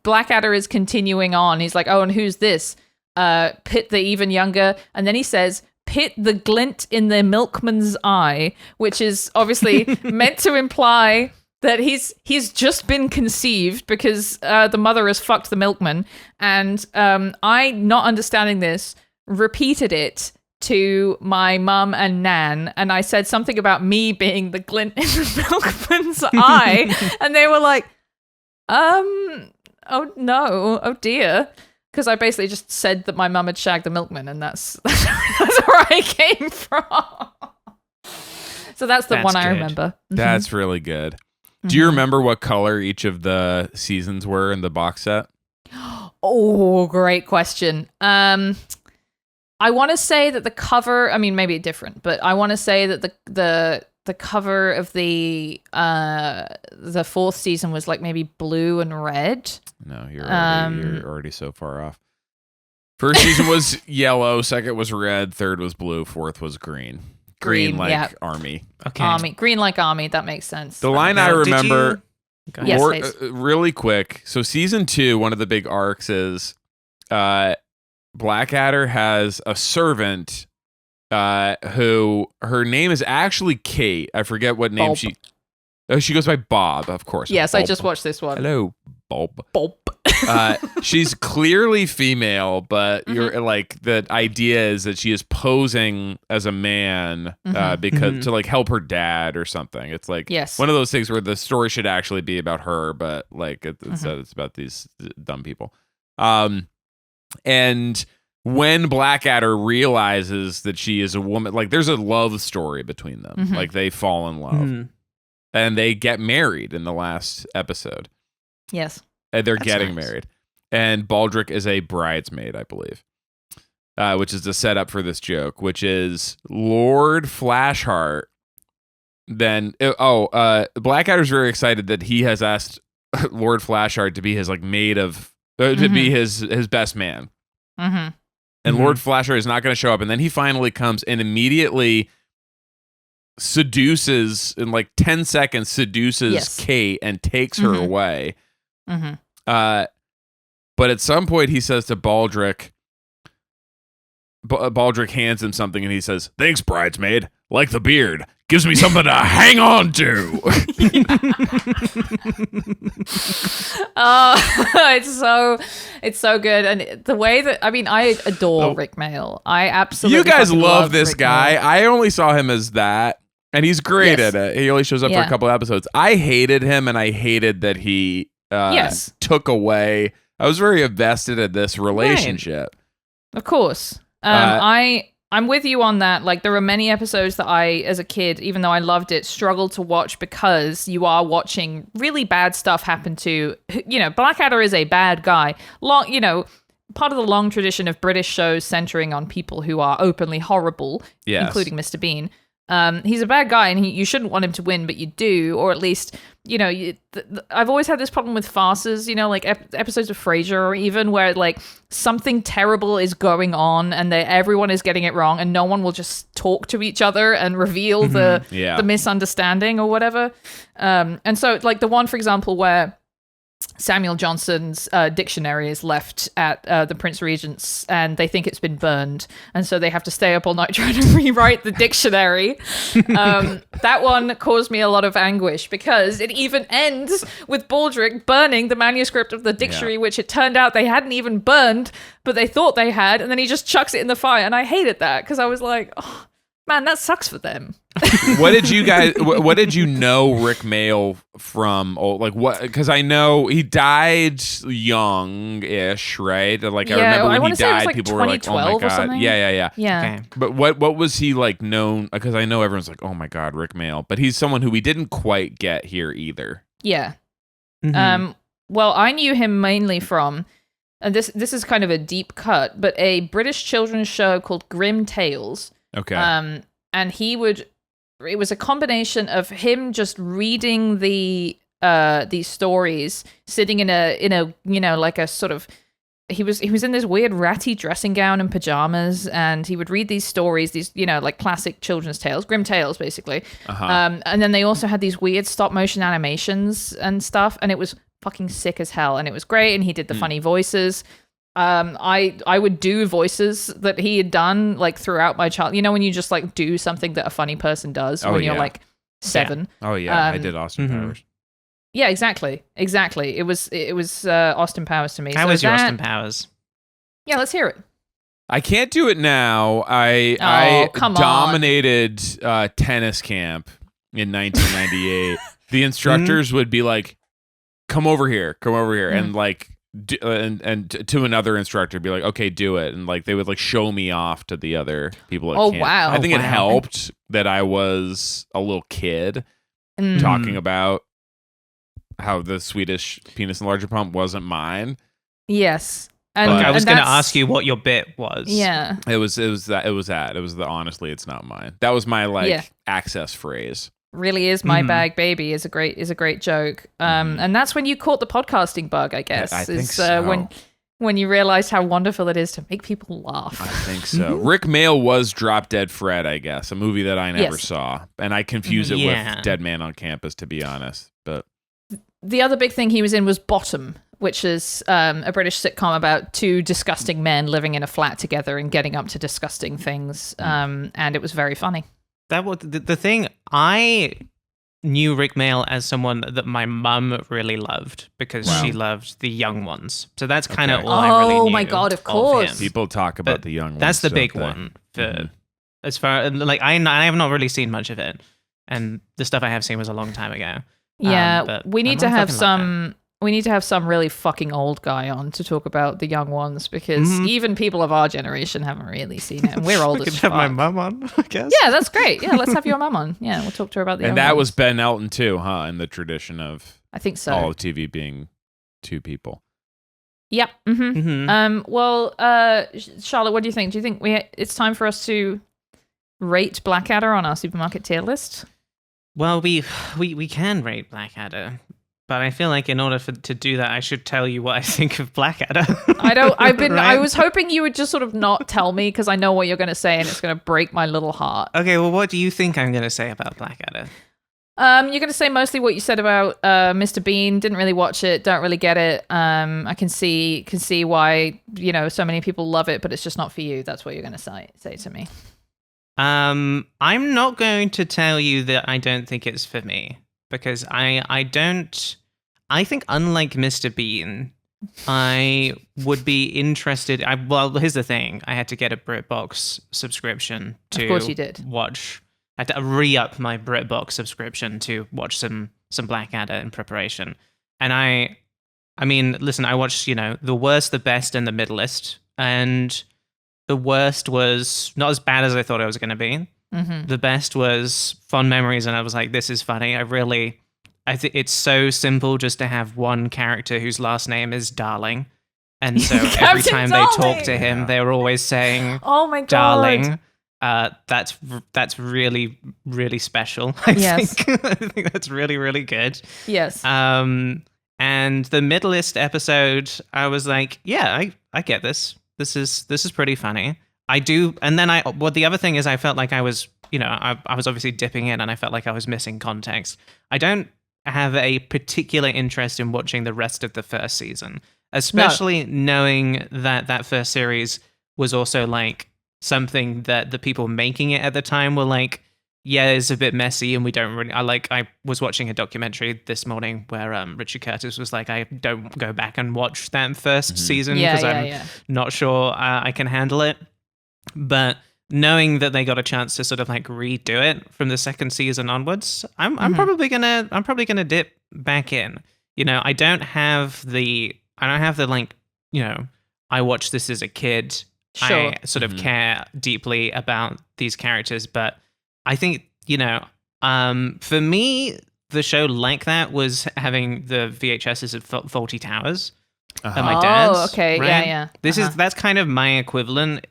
Blackadder is continuing on. He's like, oh, and who's this? Pitt the Even Younger, and then he says Pitt the glint in the milkman's eye, which is obviously meant to imply that he's just been conceived because the mother has fucked the milkman, and I, not understanding this, repeated it to my mum and Nan, and I said something about me being the glint in the milkman's eye, and they were like, oh no, oh dear. Because I basically just said that my mum had shagged the milkman, and that's where I came from. So that's the one I remember. That's really good. Do you remember what color each of the seasons were in the box set? Oh, great question. I want to say that the cover, I mean, maybe different, but I want to say that the cover of the fourth season was like maybe blue and red. No, you're already so far off. First season was yellow, second was red, third was blue, fourth was green. Green like army. Okay. Army. Green like army. That makes sense. The line I remember, Yes, really quick. So season 2, one of the big arcs is Blackadder has a servant who her name is actually Kate. I forget what name Bob. she goes by Bob, of course. Yes, Bob. I just watched this one. Hello, Bob. Bob. She's clearly female, but you're like the idea is that she is posing as a man because to like help her dad or something. It's like one of those things where the story should actually be about her, but like instead it's about these dumb people. And when Blackadder realizes that she is a woman, like there's a love story between them. Like they fall in love and they get married in the last episode. Yes. They're getting married. And Baldric is a bridesmaid, I believe, which is the setup for this joke, which is Lord Flashheart. Then, Blackadder's very excited that he has asked Lord Flashheart to be his like maid of, to be his best man. And Lord Flashheart is not going to show up. And then he finally comes and immediately seduces, in like 10 seconds, seduces Kate and takes her away. But at some point he says to Baldric, Baldric hands him something and he says, "Thanks, bridesmaid. Like the beard. Gives me something to hang on to." It's so good. And the way that, I mean, I adore Rick Mayall. I absolutely You guys love Rick this guy. Mayall. I only saw him as that. And he's great at it. He only shows up for a couple episodes. I hated him and I hated that he took away. I was very invested in this relationship. Right. Of course. I'm with you on that. Like, there are many episodes that I, as a kid, even though I loved it, struggled to watch because you are watching really bad stuff happen to, Blackadder is a bad guy. Part of the long tradition of British shows centering on people who are openly horrible, including Mr. Bean. He's a bad guy and you shouldn't want him to win, but you do, or at least, I've always had this problem with farces, like episodes of Frasier, or even where like something terrible is going on and everyone is getting it wrong and no one will just talk to each other and reveal the misunderstanding or whatever. And so like the one, for example, where Samuel Johnson's dictionary is left at the Prince Regent's and they think it's been burned. And so they have to stay up all night trying to rewrite the dictionary. That one caused me a lot of anguish because it even ends with Baldric burning the manuscript of the dictionary, which it turned out they hadn't even burned, but they thought they had. And then he just chucks it in the fire. And I hated that because I was like, oh, man, that sucks for them. What did you know Rick Mayall from? Like what? Because I know he died young-ish, right? Like I remember when he died, like people were like, "Oh my god!" Yeah. Okay. But what was he like known? Because I know everyone's like, "Oh my god, Rick Mayall," but he's someone who we didn't quite get here either. Yeah. Well, I knew him mainly from and this is kind of a deep cut, but a British children's show called Grim Tales. Okay. And it was a combination of him just reading these stories, sitting in a like a sort of, he was in this weird ratty dressing gown and pajamas, and he would read these stories, these like classic children's tales, grim tales basically. And then they also had these weird stop motion animations and stuff, and it was fucking sick as hell, and it was great. And he did the funny voices. I would do voices that he had done like throughout my child. When you just like do something that a funny person does when you're like 7. Yeah. Oh yeah, I did Austin Powers. Yeah, exactly. It was Austin Powers to me. How was your Austin Powers? Yeah, let's hear it. I can't do it now. I come dominated tennis camp in 1998. The instructors would be like, come over here, and like, and to another instructor be like, okay, do it, and like they would like show me off to the other people at camp. Wow! I think it helped that I was a little kid talking about how the Swedish penis enlarger pump wasn't mine. Yes. And I was going to ask you what your bit was. Yeah. It was the honestly it's not mine. That was my access phrase. Really is my bag baby is a great joke. And that's when you caught the podcasting bug, I guess. I think so. When you realized how wonderful it is to make people laugh. I think so. Rick Mail was Drop Dead Fred, I guess, a movie that I never saw. And I confuse it with Dead Man on Campus, to be honest. But the other big thing he was in was Bottom, which is a British sitcom about 2 disgusting men living in a flat together and getting up to disgusting things. And it was very funny. That was the thing. I knew Rick Mail as someone that my mum really loved because she loved the young ones. So that's kind of all I really knew. Oh my God, of course. Him. People talk about the young ones. That's the big one. As far like I have not really seen much of it, and the stuff I have seen was a long time ago. Yeah, we need to have some. We need to have some really fucking old guy on to talk about the young ones, because even people of our generation haven't really seen it, and we're old as fuck. Have my mum on, I guess. Yeah, that's great. Yeah, let's have your mum on. Yeah, we'll talk to her about the. And young that ones. was Ben Elton too, huh? In the tradition of I think so. all of TV being 2 people. Yep. Well, Charlotte, what do you think? Do you think it's time for us to rate Blackadder on our supermarket tier list? Well, we can rate Blackadder. But I feel like in order to do that, I should tell you what I think of Blackadder. I was hoping you would just sort of not tell me, because I know what you're going to say and it's going to break my little heart. Okay, well, what do you think I'm going to say about Blackadder? You're going to say mostly what you said about Mr. Bean. Didn't really watch it. Don't really get it. I can see why so many people love it, but it's just not for you. That's what you're going to say to me. I'm not going to tell you that I don't think it's for me. Because I think unlike Mr. Bean, I would be interested. Well, here's the thing: I had to get a BritBox subscription to. Of course, you did. Watch. I had to re-up my BritBox subscription to watch some Blackadder in preparation. And I mean, listen, I watched the worst, the best, and the middleist, and the worst was not as bad as I thought it was going to be. The best was Fond Memories, and I was like, this is funny. I think it's so simple just to have one character whose last name is Darling. And so every time they talk to him, they're always saying, oh my God, Darling. That's really, really special. I think that's really, really good. Yes. And the Middleist episode, I was like, yeah, I get this. This is pretty funny. I do, and then the other thing is I felt like I was, I was obviously dipping in and I felt like I was missing context. I don't have a particular interest in watching the rest of the first season, especially knowing that first series was also like something that the people making it at the time were like, yeah, it's a bit messy and we don't really, I was watching a documentary this morning where Richard Curtis was like, I don't go back and watch that first season because I'm not sure I can handle it. But knowing that they got a chance to sort of like redo it from the second season onwards, I'm probably gonna dip back in. I don't have the like, I watched this as a kid. Sure. I sort of care deeply about these characters, but I think, for me, the show like that was having the VHSs of Faulty Towers. at my dad's. Oh, okay. right? Yeah, yeah. That's kind of my equivalent.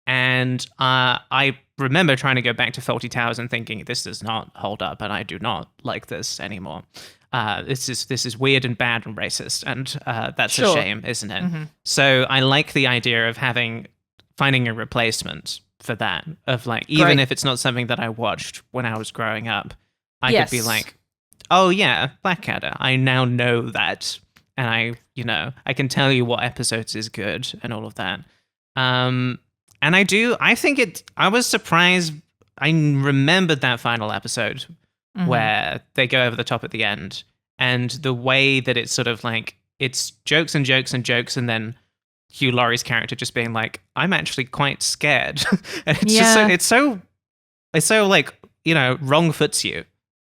And I remember trying to go back to Faulty Towers and thinking, this does not hold up, and I do not like this anymore. This is weird and bad and racist, and that's a shame, isn't it? Mm-hmm. So I like the idea of finding a replacement for that, of like, even if it's not something that I watched when I was growing up, I could be like, oh yeah, Blackadder, I now know that, and I can tell you what episodes is good and all of that. And I was surprised. I remembered that final episode where they go over the top at the end, and the way that it's sort of like, it's jokes and jokes and jokes, and then Hugh Laurie's character just being like, I'm actually quite scared. And it's just it's so like, wrong foots you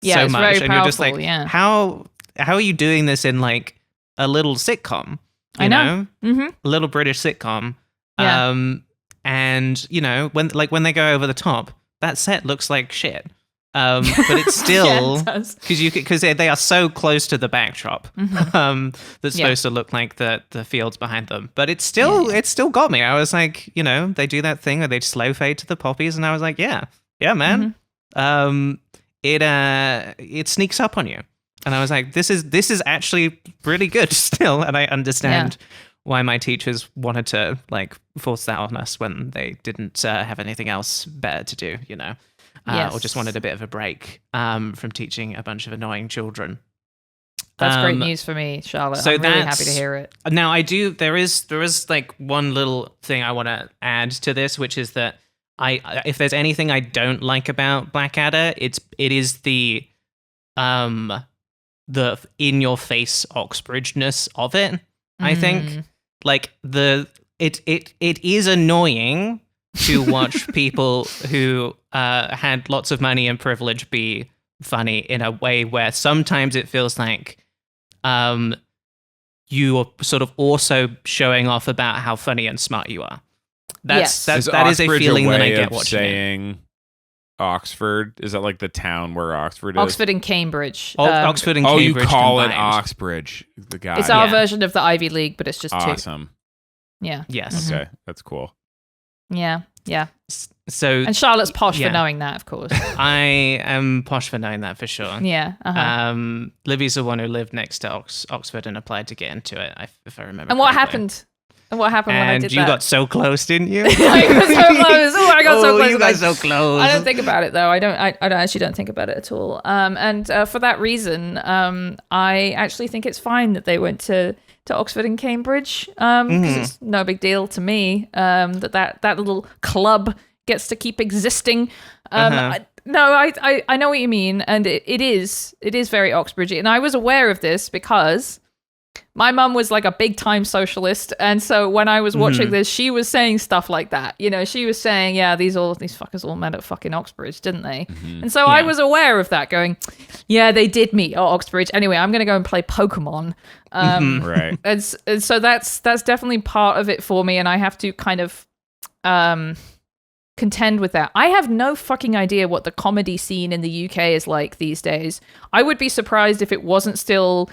so much. Very and you're just like, powerful, how are you doing this in like a little sitcom? I know. A little British sitcom. Yeah. And when they go over the top, that set looks like shit. But it's still because they are so close to the backdrop that's supposed to look like the fields behind them. But it's still got me. I was like, they do that thing where they slow fade to the poppies, and I was like, yeah, man. It sneaks up on you, and I was like, this is actually really good still, and I understand. Why my teachers wanted to like force that on us when they didn't have anything else better to do, or just wanted a bit of a break from teaching a bunch of annoying children. That's great news for me, Charlotte. So I'm really happy to hear it. Now there is like one little thing I want to add to this, which is that if there's anything I don't like about Blackadder, it is the in your face Oxbridgeness of it. I think. Like it is annoying to watch people who had lots of money and privilege be funny in a way where sometimes it feels like you are sort of also showing off about how funny and smart you are. That is a feeling that I get watching it. Oxford, is that like the town where Oxford is? Oxford and Cambridge. Oxford and Cambridge. Oh, you call combined. it Oxbridge. The guy. It's our version of the Ivy League, but it's just awesome. Yeah. Yes. Okay, that's cool. Yeah. So and Charlotte's posh for knowing that, of course. I am posh for knowing that for sure. Yeah. Libby's the one who lived next to Oxford and applied to get into it, if I remember. And what happened? And what happened when I did that? And you got so close, didn't you? I got so close. Oh, I got so close. You got so close. I don't think about it though. I actually don't think about it at all. And for that reason, I actually think it's fine that they went to Oxford and Cambridge because it's no big deal to me that little club gets to keep existing. I know what you mean, and it is very Oxbridge, and I was aware of this because my mum was like a big time socialist, and so when I was watching this, she was saying stuff like that. She was saying, "Yeah, these fuckers all met at fucking Oxbridge, didn't they?" And so I was aware of that, going, "Yeah, they did meet at Oxbridge." Anyway, I'm gonna go and play Pokemon. Right. And so that's definitely part of it for me, and I have to kind of contend with that. I have no fucking idea what the comedy scene in the UK is like these days. I would be surprised if it wasn't still,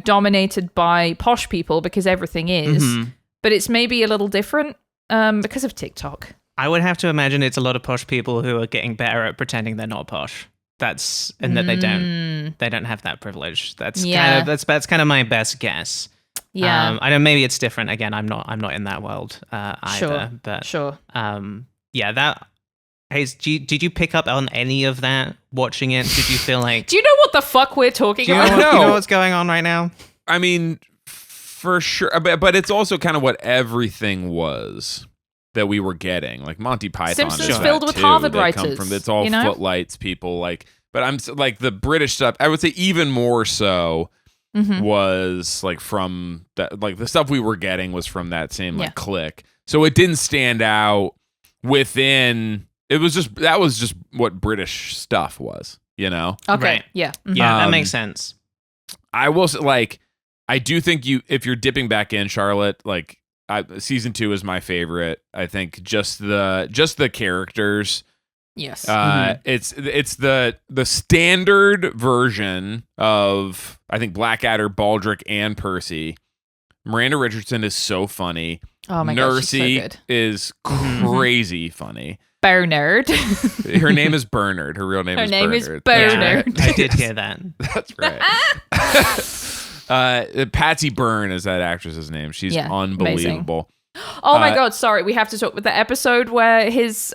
dominated by posh people, because everything is. But it's maybe a little different because of TikTok. I would have to imagine it's a lot of posh people who are getting better at pretending they're not posh. That they don't have that privilege. That's kind of my best guess. Yeah. I know maybe it's different. Again, I'm not in that world either. Sure. That. Hayes, did you pick up on any of that watching it? Did you feel like? Do you know what the fuck we're talking about? Do you know what's going on right now? I mean, for sure, but it's also kind of what everything was that we were getting, like Monty Python. Simpsons is filled that with too. Harvard They writers. come from, it's all footlights people, like. But I'm like the British stuff. I would say even more so was like from that, like the stuff we were getting was from that same like clique. So it didn't stand out within. It was just what British stuff was, Okay. Right. Yeah. Yeah, that makes sense. I will say, like, I do think if you're dipping back in, Charlotte, like season 2 is my favorite. I think just the characters. Yes. It's the standard version of, I think, Blackadder, Baldric, and Percy Miranda Richardson is so funny. Oh my god, she's so Nursey good. is crazy funny. Bernard. Her name is Bernard. Her real name Her is name Bernard. is Bernard. I did hear that. That's right. Patsy Byrne is that actress's name. She's unbelievable. Oh my god, sorry. We have to talk about the episode where his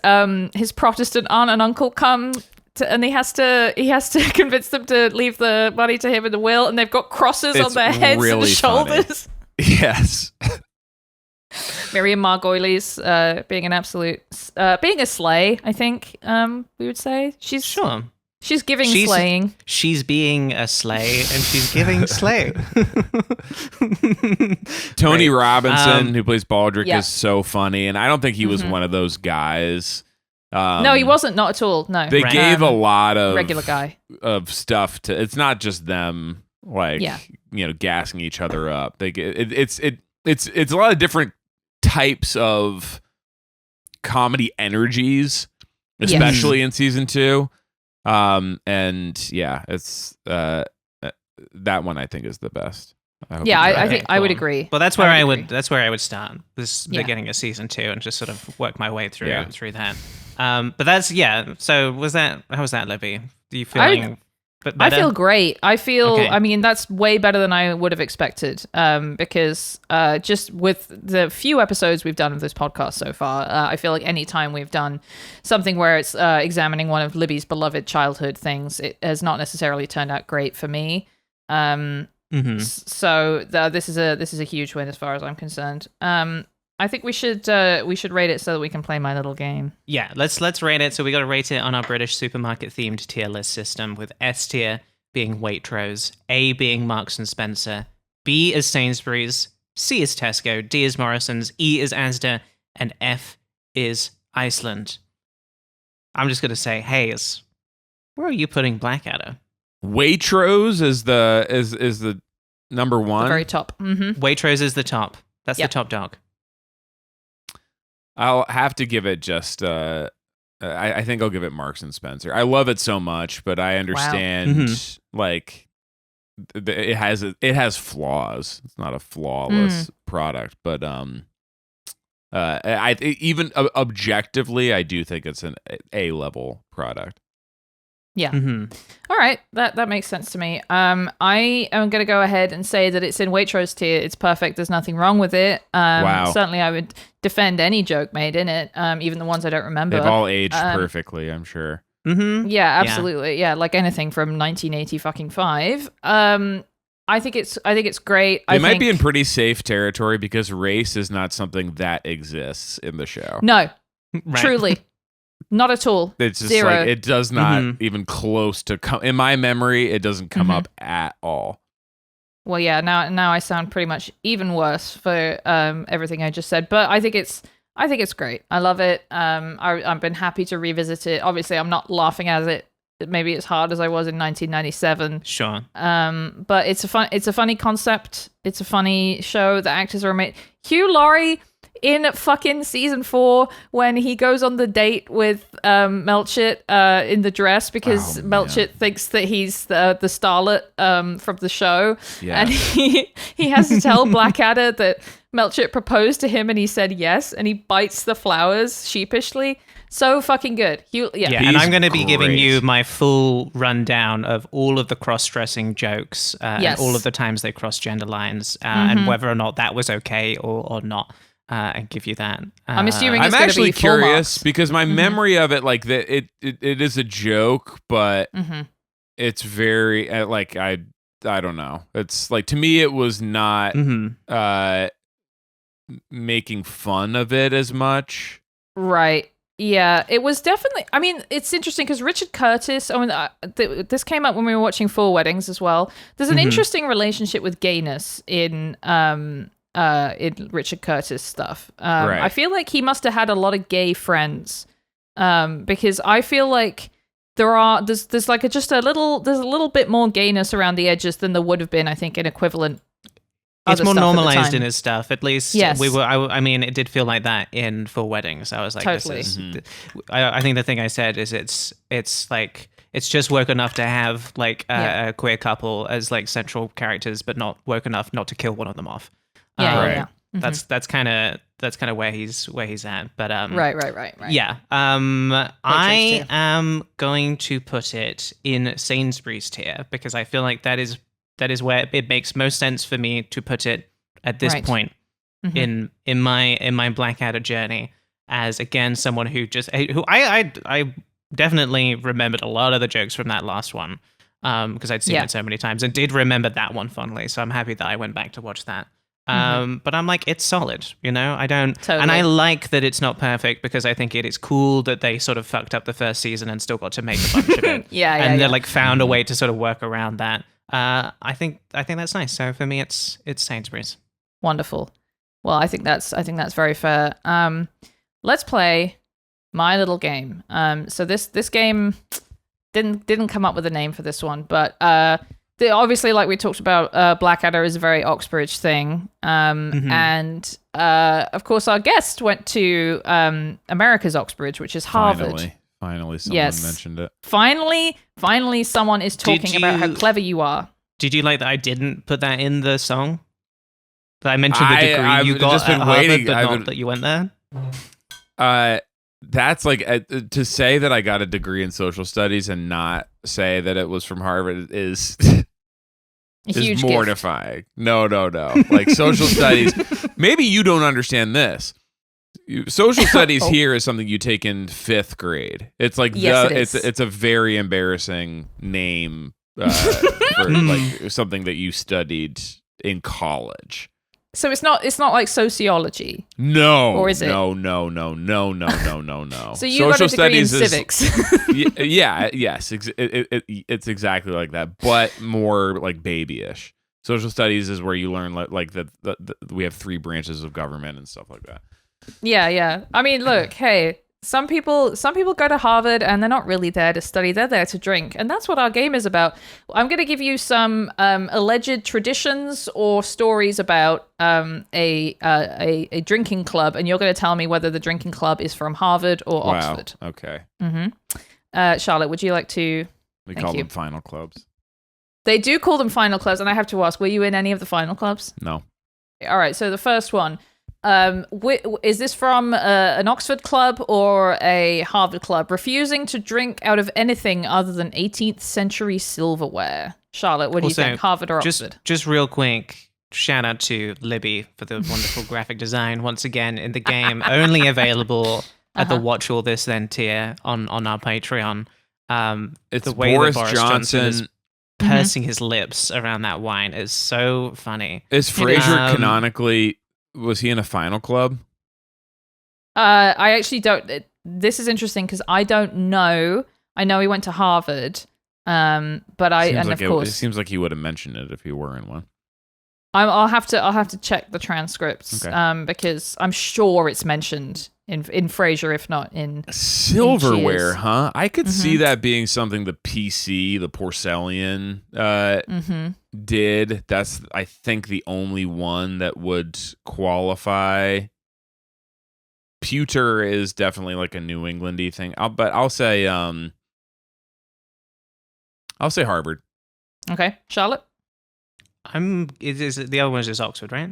Protestant aunt and uncle come and he has to convince them to leave the money to him in the will, and they've got crosses on their heads and really shoulders. Funny. Yes. Miriam Margolyes being an absolute being a slay, I think we would say. She's giving slaying. She's being a slay and she's giving slay. Tony Robinson, who plays Baldric, yeah. is so funny, and I don't think he was one of those guys. No, he wasn't. Not at all. No, they gave a lot of regular guy of stuff to. It's not just them gassing each other up. It's a lot of different types of comedy energies, especially in season 2. And yeah, it's that one I think is the best. I think I would agree. Well, that's where I would start this beginning of season 2 and just sort of work my way through that. But that's so how was that, Libby? Are you feeling better? I feel great. I feel I mean that's way better than I would have expected. Because just with the few episodes we've done of this podcast so far, I feel like any time we've done something where it's examining one of Libby's beloved childhood things, it has not necessarily turned out great for me. So this is a huge win as far as I'm concerned. I think we should rate it so that we can play my little game. Yeah, let's rate it. So we got to rate it on our British supermarket themed tier list system, with S tier being Waitrose, A being Marks and Spencer, B is Sainsbury's, C is Tesco, D is Morrison's, E is Asda, and F is Iceland. I'm just gonna say, Hayes, where are you putting Blackadder? Waitrose is the number one. The very top. Mm-hmm. Waitrose is the top. That's the top dog. I'll have to give it just. I think I'll give it Marks and Spencer. I love it so much, but I understand like it has flaws. It's not a flawless product, but even objectively, I do think it's an A level product. Yeah. All right. That makes sense to me. I am going to go ahead and say that it's in Waitrose tier. It's perfect. There's nothing wrong with it. Wow. Certainly, I would defend any joke made in it, even the ones I don't remember. They've all aged perfectly, I'm sure. Yeah, absolutely. Yeah, like anything from 1985. I think it's great. It might be in pretty safe territory because race is not something that exists in the show. No, truly. Not at all. It's just Zero. like it does not even close to come in my memory. It doesn't come up at all. Well, yeah. Now I sound pretty much even worse for everything I just said. But I think it's great. I love it. I've been happy to revisit it. Obviously, I'm not laughing at it maybe as hard as I was in 1997. Sure. But it's a funny concept. It's a funny show. The actors are amazing. Hugh Laurie in fucking season 4 when he goes on the date with Melchett in the dress because Melchett thinks that he's the starlet from the show, and he has to tell Blackadder that Melchett proposed to him and he said yes, and he bites the flowers sheepishly. So fucking good. And I'm going to be giving you my full rundown of all of the cross-dressing jokes and all of the times they cross gender lines and whether or not that was okay or not. And give you that. I'm assuming it's I'm going to actually be full curious marks. because my memory of it, like that, it is a joke, but it's very like I don't know. It's like to me, it was not making fun of it as much. Right. Yeah, it was definitely. I mean, it's interesting because Richard Curtis. I mean, this came up when we were watching Four Weddings as well. There's an interesting relationship with gayness in Richard Curtis stuff. Right. I feel like he must have had a lot of gay friends, because I feel like there's like there's a little bit more gayness around the edges than there would have been, I think, in equivalent. It's more stuff normalized in his stuff. At least yes. I mean, it did feel like that in Four Weddings. I was like, totally. I think the thing I said is it's like it's just woke enough to have like a queer couple as like central characters, but not woke enough not to kill one of them off. Yeah, Right. yeah. That's kind of where he's at. But Right. yeah. I am going to put it in Sainsbury's tier because I feel like that is where it makes most sense for me to put it at this point in my Blackadder journey. As again, someone who I definitely remembered a lot of the jokes from that last one because I'd seen it so many times and did remember that one fondly. So I'm happy that I went back to watch that. But I'm like, it's solid, you know? I don't, Totally. and I like that it's not perfect because I think it is cool that they sort of fucked up the first season and still got to make a bunch of it. And they like found a way to sort of work around that. I think that's nice. So for me, it's Sainsbury's. Wonderful. Well, I think that's very fair. Let's play my little game. So this game didn't come up with a name for this one, but obviously, like we talked about, Blackadder is a very Oxbridge thing. And of course, our guest went to America's Oxbridge, which is Harvard. Finally, someone mentioned it. Finally, someone is talking about how clever you are. Did you like that I didn't put that in the song? That I mentioned the degree you got just been at Harvard, waiting. but not that you went there? That's like to say that I got a degree in social studies and not say that it was from Harvard is Huge mortifying. Gift. No. Like social studies. Maybe you don't understand this. Social studies here is something you take in 5th grade. It's like it's a very embarrassing name for like something that you studied in college. So it's not like sociology. No. Or is it? No. So you got a degree in civics. Yes. It's exactly like that, but more like babyish. Social studies is where you learn like that we have 3 branches of government and stuff like that. Yeah. I mean, look, hey, some people go to Harvard and they're not really there to study. They're there to drink. And that's what our game is about. I'm going to give you some alleged traditions or stories about a drinking club. And you're going to tell me whether the drinking club is from Harvard or Oxford. Okay. Charlotte, would you like to... We call them final clubs. They do call them final clubs. And I have to ask, were you in any of the final clubs? No. All right. So the first one... is this from an Oxford club or a Harvard club? Refusing to drink out of anything other than 18th century silverware. Charlotte, what do you think? Harvard or Oxford? Just real quick, shout out to Libby for the wonderful graphic design once again in the game. Only available at the Watch All This Then tier on our Patreon. It's the way Boris that Boris Johnson is pursing his lips around that wine is so funny. Is Frasier canonically... Was he in a final club? I actually don't. This is interesting because I don't know. I know he went to Harvard, but it seems like he would have mentioned it if he were in one. I'll have to check the transcripts because I'm sure it's mentioned in Frasier, if not in silverware. Huh? I could see that being something the PC, the porcelain, did. That's I think the only one that would qualify. Pewter is definitely like a New Englandy thing. I'll say Harvard. Okay, Charlotte. The other one is Oxford, right?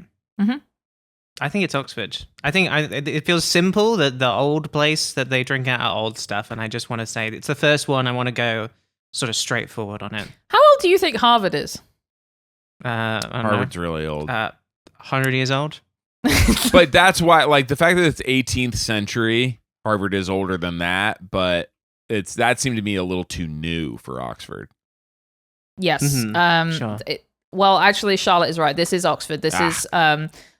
I think it's Oxford. I think it feels simple that the old place that they drink out are old stuff, and I just want to say it's the first one. I want to go sort of straightforward on it. How old do you think Harvard is? Harvard's really old. 100 years old. But that's why, like, the fact that it's 18th century, Harvard is older than that, but that seemed to me a little too new for Oxford. Yes. Sure. Well, actually, Charlotte is right. This is Oxford. This is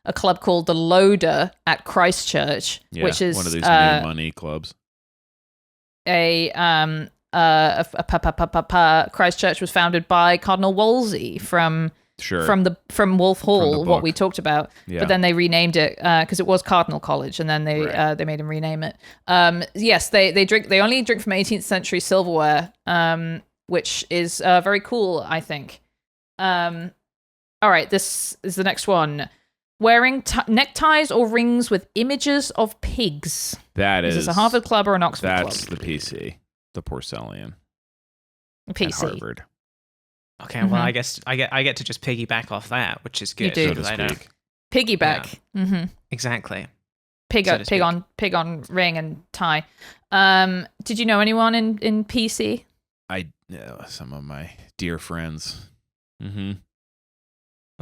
a club called the Loader at Christchurch, which is one of these new money clubs. Christchurch was founded by Cardinal Wolsey from Wolf Hall, what we talked about. Yeah. But then they renamed it because it was Cardinal College, and then they made him rename it. Yes, they only drink from 18th century silverware, which is very cool, I think. All right, this is the next one. Wearing neckties or rings with images of pigs. Is this a Harvard club or an Oxford club? That's the PC, the porcelain. PC. At Harvard. Okay, well, I guess I get to just piggyback off that, which is good. You do. So to speak. Piggyback. Mm-hmm. Exactly. Pig So to speak. on ring and tie. Did you know anyone in PC? I know some of my dear friends. Mm-hmm.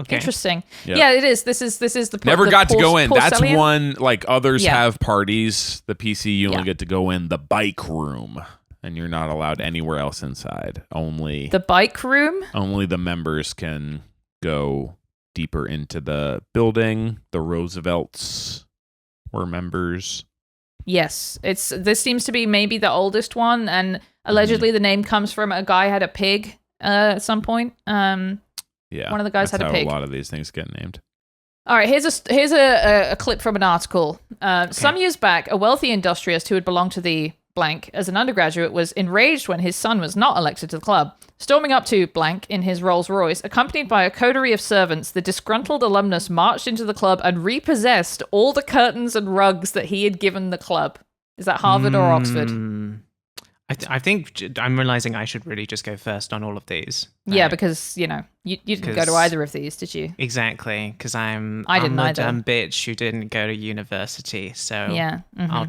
Okay. Interesting. Yeah. Yeah, it is. This is the Never the got to go in. That's Porcellian? one, like others Yeah. have parties. The PC, you only Yeah. get to go in the bike room, and you're not allowed anywhere else inside. Only The bike room. only the members can go deeper into the building. The Roosevelts were members. Yes, this seems to be maybe the oldest one, and allegedly the name comes from a guy had a pig at some point. Yeah, One of the guys that's had a how pig. a lot of these things get named. All right, here's a clip from an article. Some years back, a wealthy industrialist who had belonged to the blank as an undergraduate was enraged when his son was not elected to the club. Storming up to blank in his Rolls Royce, accompanied by a coterie of servants, the disgruntled alumnus marched into the club and repossessed all the curtains and rugs that he had given the club. Is that Harvard or Oxford? I think I'm realizing I should really just go first on all of these. Yeah, Like, because, you didn't go to 'Cause- either of these, did you? exactly, because I I'm didn't a either. dumb bitch who didn't go to university. So Yeah. Mhm. I'll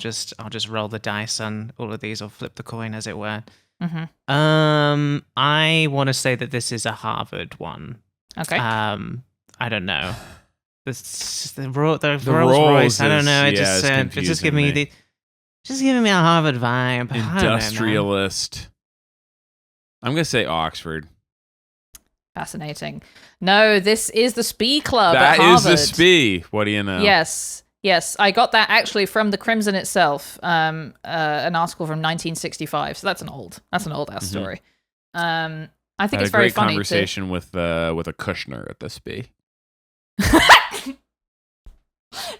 just roll the dice on all of these, or flip the coin, as it were. Mhm. I want to say that this is a Harvard one. Okay. I don't know. The Rolls Rolls Royce. I don't is- know. It yeah, just it's it's just giving me confusing me. just giving me a Harvard vibe. I don't know, man. Industrialist. I'm gonna say Oxford. Fascinating. No, this is the Spee Club That at is Harvard. the Spee. What do you know? Yes. I got that actually from the Crimson itself. An article from 1965. So that's an old ass story. I think Had it's a very great funny. conversation with a Kushner at the Spee.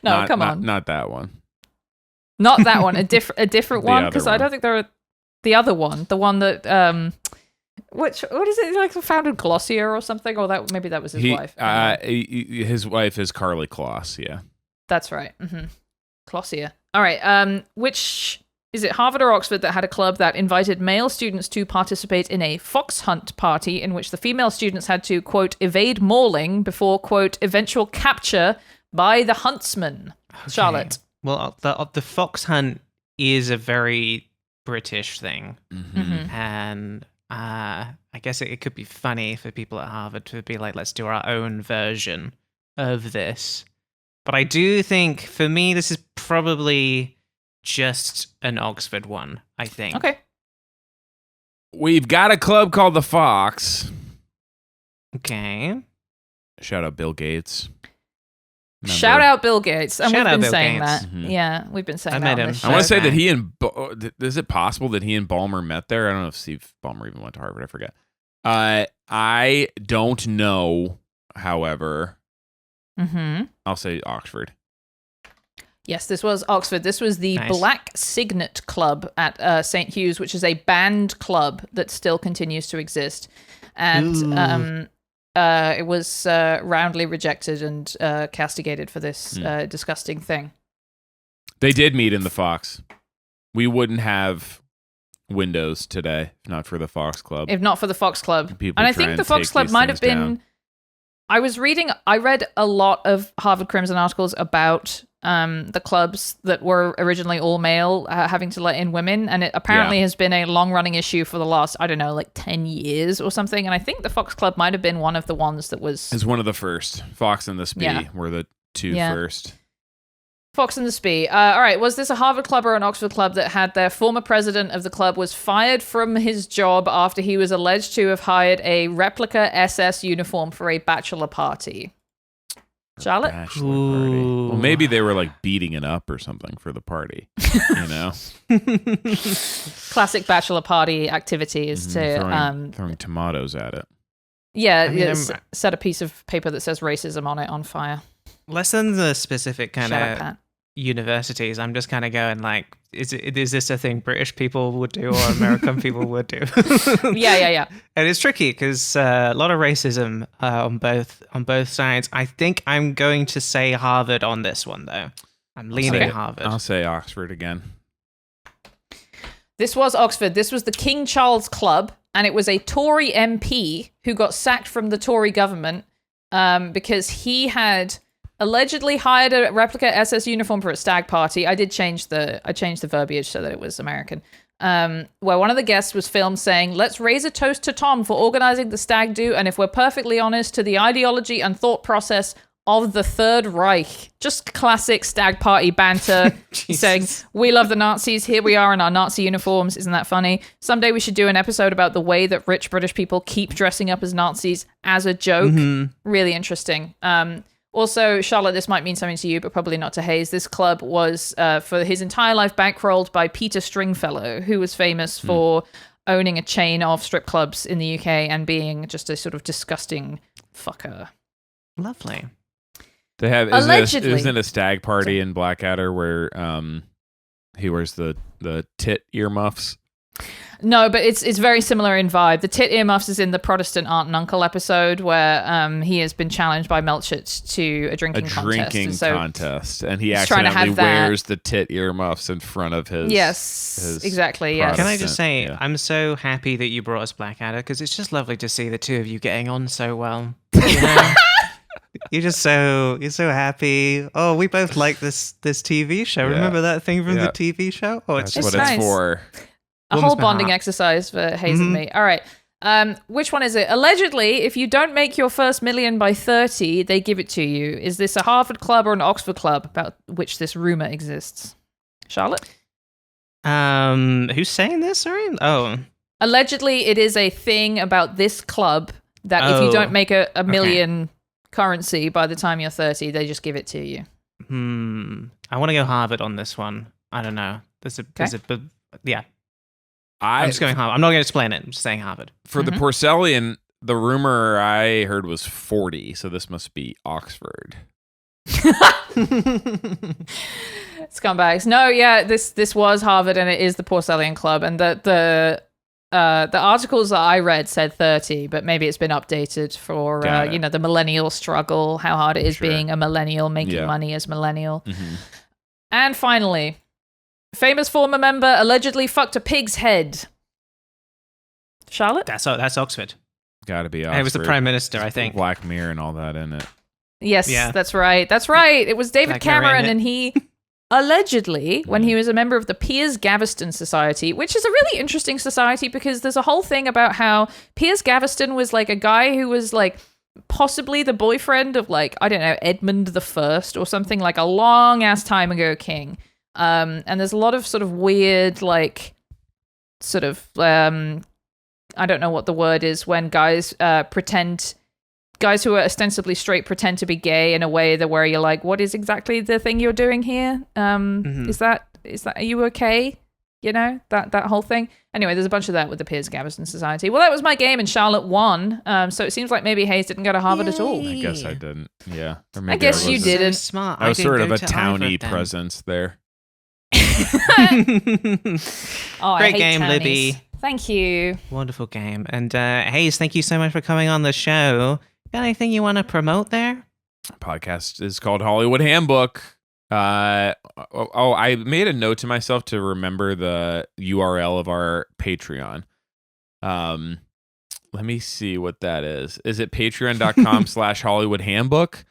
No, come on, not that one. not that one. A different The one, other because I one. don't think there are the other one. The one that what is it, like founded Glossier or something? Or that maybe that was his wife. His wife is Carly Kloss. Yeah. That's right. Glossier. All right. Which is it, Harvard or Oxford, that had a club that invited male students to participate in a fox hunt party in which the female students had to, quote, evade mauling before, quote, eventual capture by the huntsman? Charlotte. Well, the fox hunt is a very British thing, and I guess it could be funny for people at Harvard to be like, let's do our own version of this. But I do think, for me, this is probably just an Oxford one, I think. Okay. We've got a club called the Fox. Okay. Shout out Bill Gates. Member. Shout out Bill Gates. And Shout we've out been Bill saying Gates. that. Mhm. Yeah, we've been saying I that met on him. this I want to show. say that Okay. he and is it possible that he and Ballmer met there? I don't know if Steve Ballmer even went to Harvard. I forget. I don't know. However, I'll say Oxford. Yes, this was Oxford. This was the Nice. Black Signet Club at St. Hugh's, which is a band club that still continues to exist. And it was roundly rejected and castigated for this disgusting thing. They did meet in the Fox. We wouldn't have Windows today if not for the Fox Club. If not for the Fox Club. People And I try think and the Fox take Club these might have things been... down. I read a lot of Harvard Crimson articles about the clubs that were originally all male having to let in women, and it apparently has been a long-running issue for the last, 10 years or something, and I think the Fox Club might have been one of the ones that was... It's one of the first. Fox and the Spee Yeah. were the two Yeah. first. Fox and the Spee. All right, was this a Harvard club or an Oxford club that had their former president of the club was fired from his job after he was alleged to have hired a replica SS uniform for a bachelor party? Charlotte? Bachelor party. Well, maybe they were like beating it up or something for the party. You know? Classic bachelor party activity is to throwing tomatoes at it. set a piece of paper that says racism on it on fire. Less than the specific kind Shut up, of Pat. universities, I'm just kind of going like, is this a thing British people would do or American people would do? Yeah. And it's tricky because a lot of racism on both sides. I think I'm going to say Harvard on this one, though. I'm leaning Harvard. I'll say Oxford again. This was Oxford. This was the King Charles Club, and it was a Tory MP who got sacked from the Tory government because he had allegedly hired a replica SS uniform for a stag party. I changed the verbiage so that it was American. Where one of the guests was filmed saying, "Let's raise a toast to Tom for organizing the stag do, and if we're perfectly honest, to the ideology and thought process of the Third Reich." Just classic stag party banter, saying, "We love the Nazis. Here we are in our Nazi uniforms. Isn't that funny? Someday we should do an episode about the way that rich British people keep dressing up as Nazis as a joke." Really interesting. Also, Charlotte, this might mean something to you, but probably not to Hayes. This club was, for his entire life, bankrolled by Peter Stringfellow, who was famous for owning a chain of strip clubs in the UK and being just a sort of disgusting fucker. Lovely. They have Allegedly. isn't it a stag party in Blackadder where he wears the tit earmuffs? No, but it's very similar in vibe. The tit earmuffs is in the Protestant Aunt and Uncle episode where he has been challenged by Melchett to a drinking contest. And he he's trying to accidentally have that. wears the tit earmuffs in front of his exactly. Yes. Can I just say, yeah. I'm so happy that you brought us Blackadder because it's just lovely to see the two of you getting on so well. You know? You're so happy. Oh, we both like this TV show. Yeah. Remember that thing from Yeah. the TV show? Oh, That's It's what nice. it's for. A Warms whole my bonding heart. exercise for Hayes and me. All right. Which one is it? Allegedly, if you don't make your first million by 30, they give it to you. Is this a Harvard club or an Oxford club about which this rumor exists? Charlotte? Who's saying this? Sorry. Oh, Allegedly, it is a thing about this club that if you don't make a million currency by the time you're 30, they just give it to you. I want to go Harvard on this one. I don't know. Yeah. I'm just going Harvard. I'm not going to explain it. I'm just saying Harvard. For the Porcellian, the rumor I heard was 40, so this must be Oxford. Scumbags. No, yeah, this was Harvard and it is the Porcellian Club. And the articles that I read said 30, but maybe it's been updated for the millennial struggle, how hard it is being a millennial, making money as millennial. And finally, famous former member allegedly fucked a pig's head. Charlotte? That's Oxford. Gotta be Oxford. And it was the Prime Minister, I think. Black Mirror and all that in it. Yes, Yeah. that's right. That's right. It was David Like Cameron, Miranda. and he allegedly, when he was a member of the Piers Gaveston Society, which is a really interesting society because there's a whole thing about how Piers Gaveston was like a guy who was like possibly the boyfriend of like, I don't know, Edmund the First or something, like a long ass time ago king. And there's a lot of sort of weird, like, sort of, I don't know what the word is when guys guys who are ostensibly straight pretend to be gay in a way that where you're like, what is exactly the thing you're doing here? Is that, are you okay? You know, that whole thing. Anyway, there's a bunch of that with the Piers Gaveston Society. Well, that was my game and Charlotte won. So it seems like maybe Hayes didn't go to Harvard at all. I guess I didn't. Yeah. Or I maybe guess you wasn't. didn't. So smart. I was didn't sort of go a to towny Harvard then. presence there. Oh, I Great hate game, townies. Libby. Thank you. Wonderful game. And Hayes, thank you so much for coming on the show. Got anything you want to promote there? Podcast is called Hollywood Handbook. I made a note to myself to remember the URL of our Patreon. Let me see what that is. Is it patreon.com/Hollywood Handbook?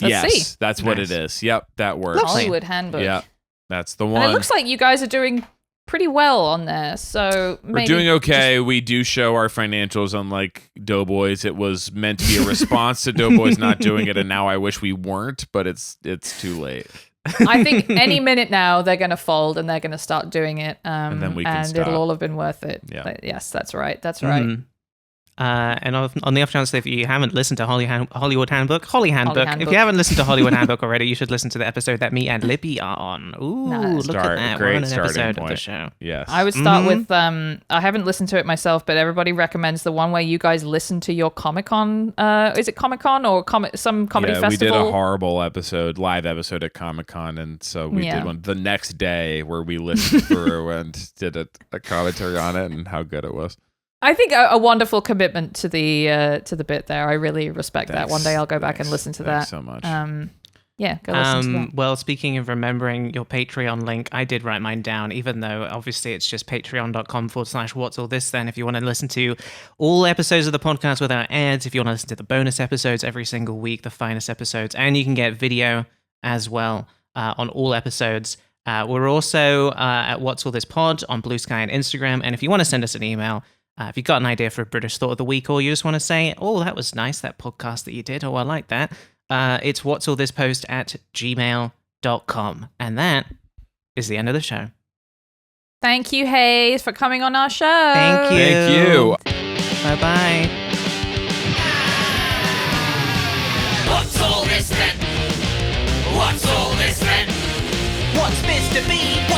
Let's Yes, see. that's what Nice. it is. Yep, that works. Hollywood Handbook. Yeah, that's the And one. it looks like you guys are doing pretty well on there. So We're maybe doing okay. We do show our financials, unlike Doughboys. It was meant to be a response to Doughboys not doing it, and now I wish we weren't, but it's too late. I think any minute now they're going to fold and they're going to start doing it. And then we can and stop. it'll all have been worth it. Yeah. But yes, that's right. That's right. Mhm. And on the off chance that if you haven't listened to Hollywood Handbook, Holly Handbook, Handbook. if you haven't listened to Hollywood Handbook already, you should listen to the episode that me and Libby are on. Ooh, Nice. look at that. Great We're on an starting episode of the point. show. Yes. I would start with I haven't listened to it myself, but everybody recommends the one where you guys listen to your Comic-Con. Is it Comic-Con or some comedy We festival? did a horrible live episode at Comic-Con, and so we did one the next day where we listened through and did a commentary on it and how good it was. I think a wonderful commitment to the bit there. I really respect that. Thanks. One day I'll go back and Thanks. listen to Thanks that. so much. Yeah, go listen to that. Well, speaking of remembering your Patreon link, I did write mine down, even though obviously it's just patreon.com/what's all this then. If you want to listen to all episodes of the podcast without ads, if you want to listen to the bonus episodes every single week, the finest episodes, and you can get video as well on all episodes. We're also at What's All This Pod on Blue Sky and Instagram. And if you want to send us an email, if you've got an idea for a British Thought of the Week, or you just want to say, oh, that was nice, that podcast that you did, oh, I like that, it's whatsallthispost@gmail.com. And that is the end of the show. Thank you, Hayes, for coming on our show. Thank you. Thank you. Bye-bye. What's all this then? What's all this then? What's Mr. Bean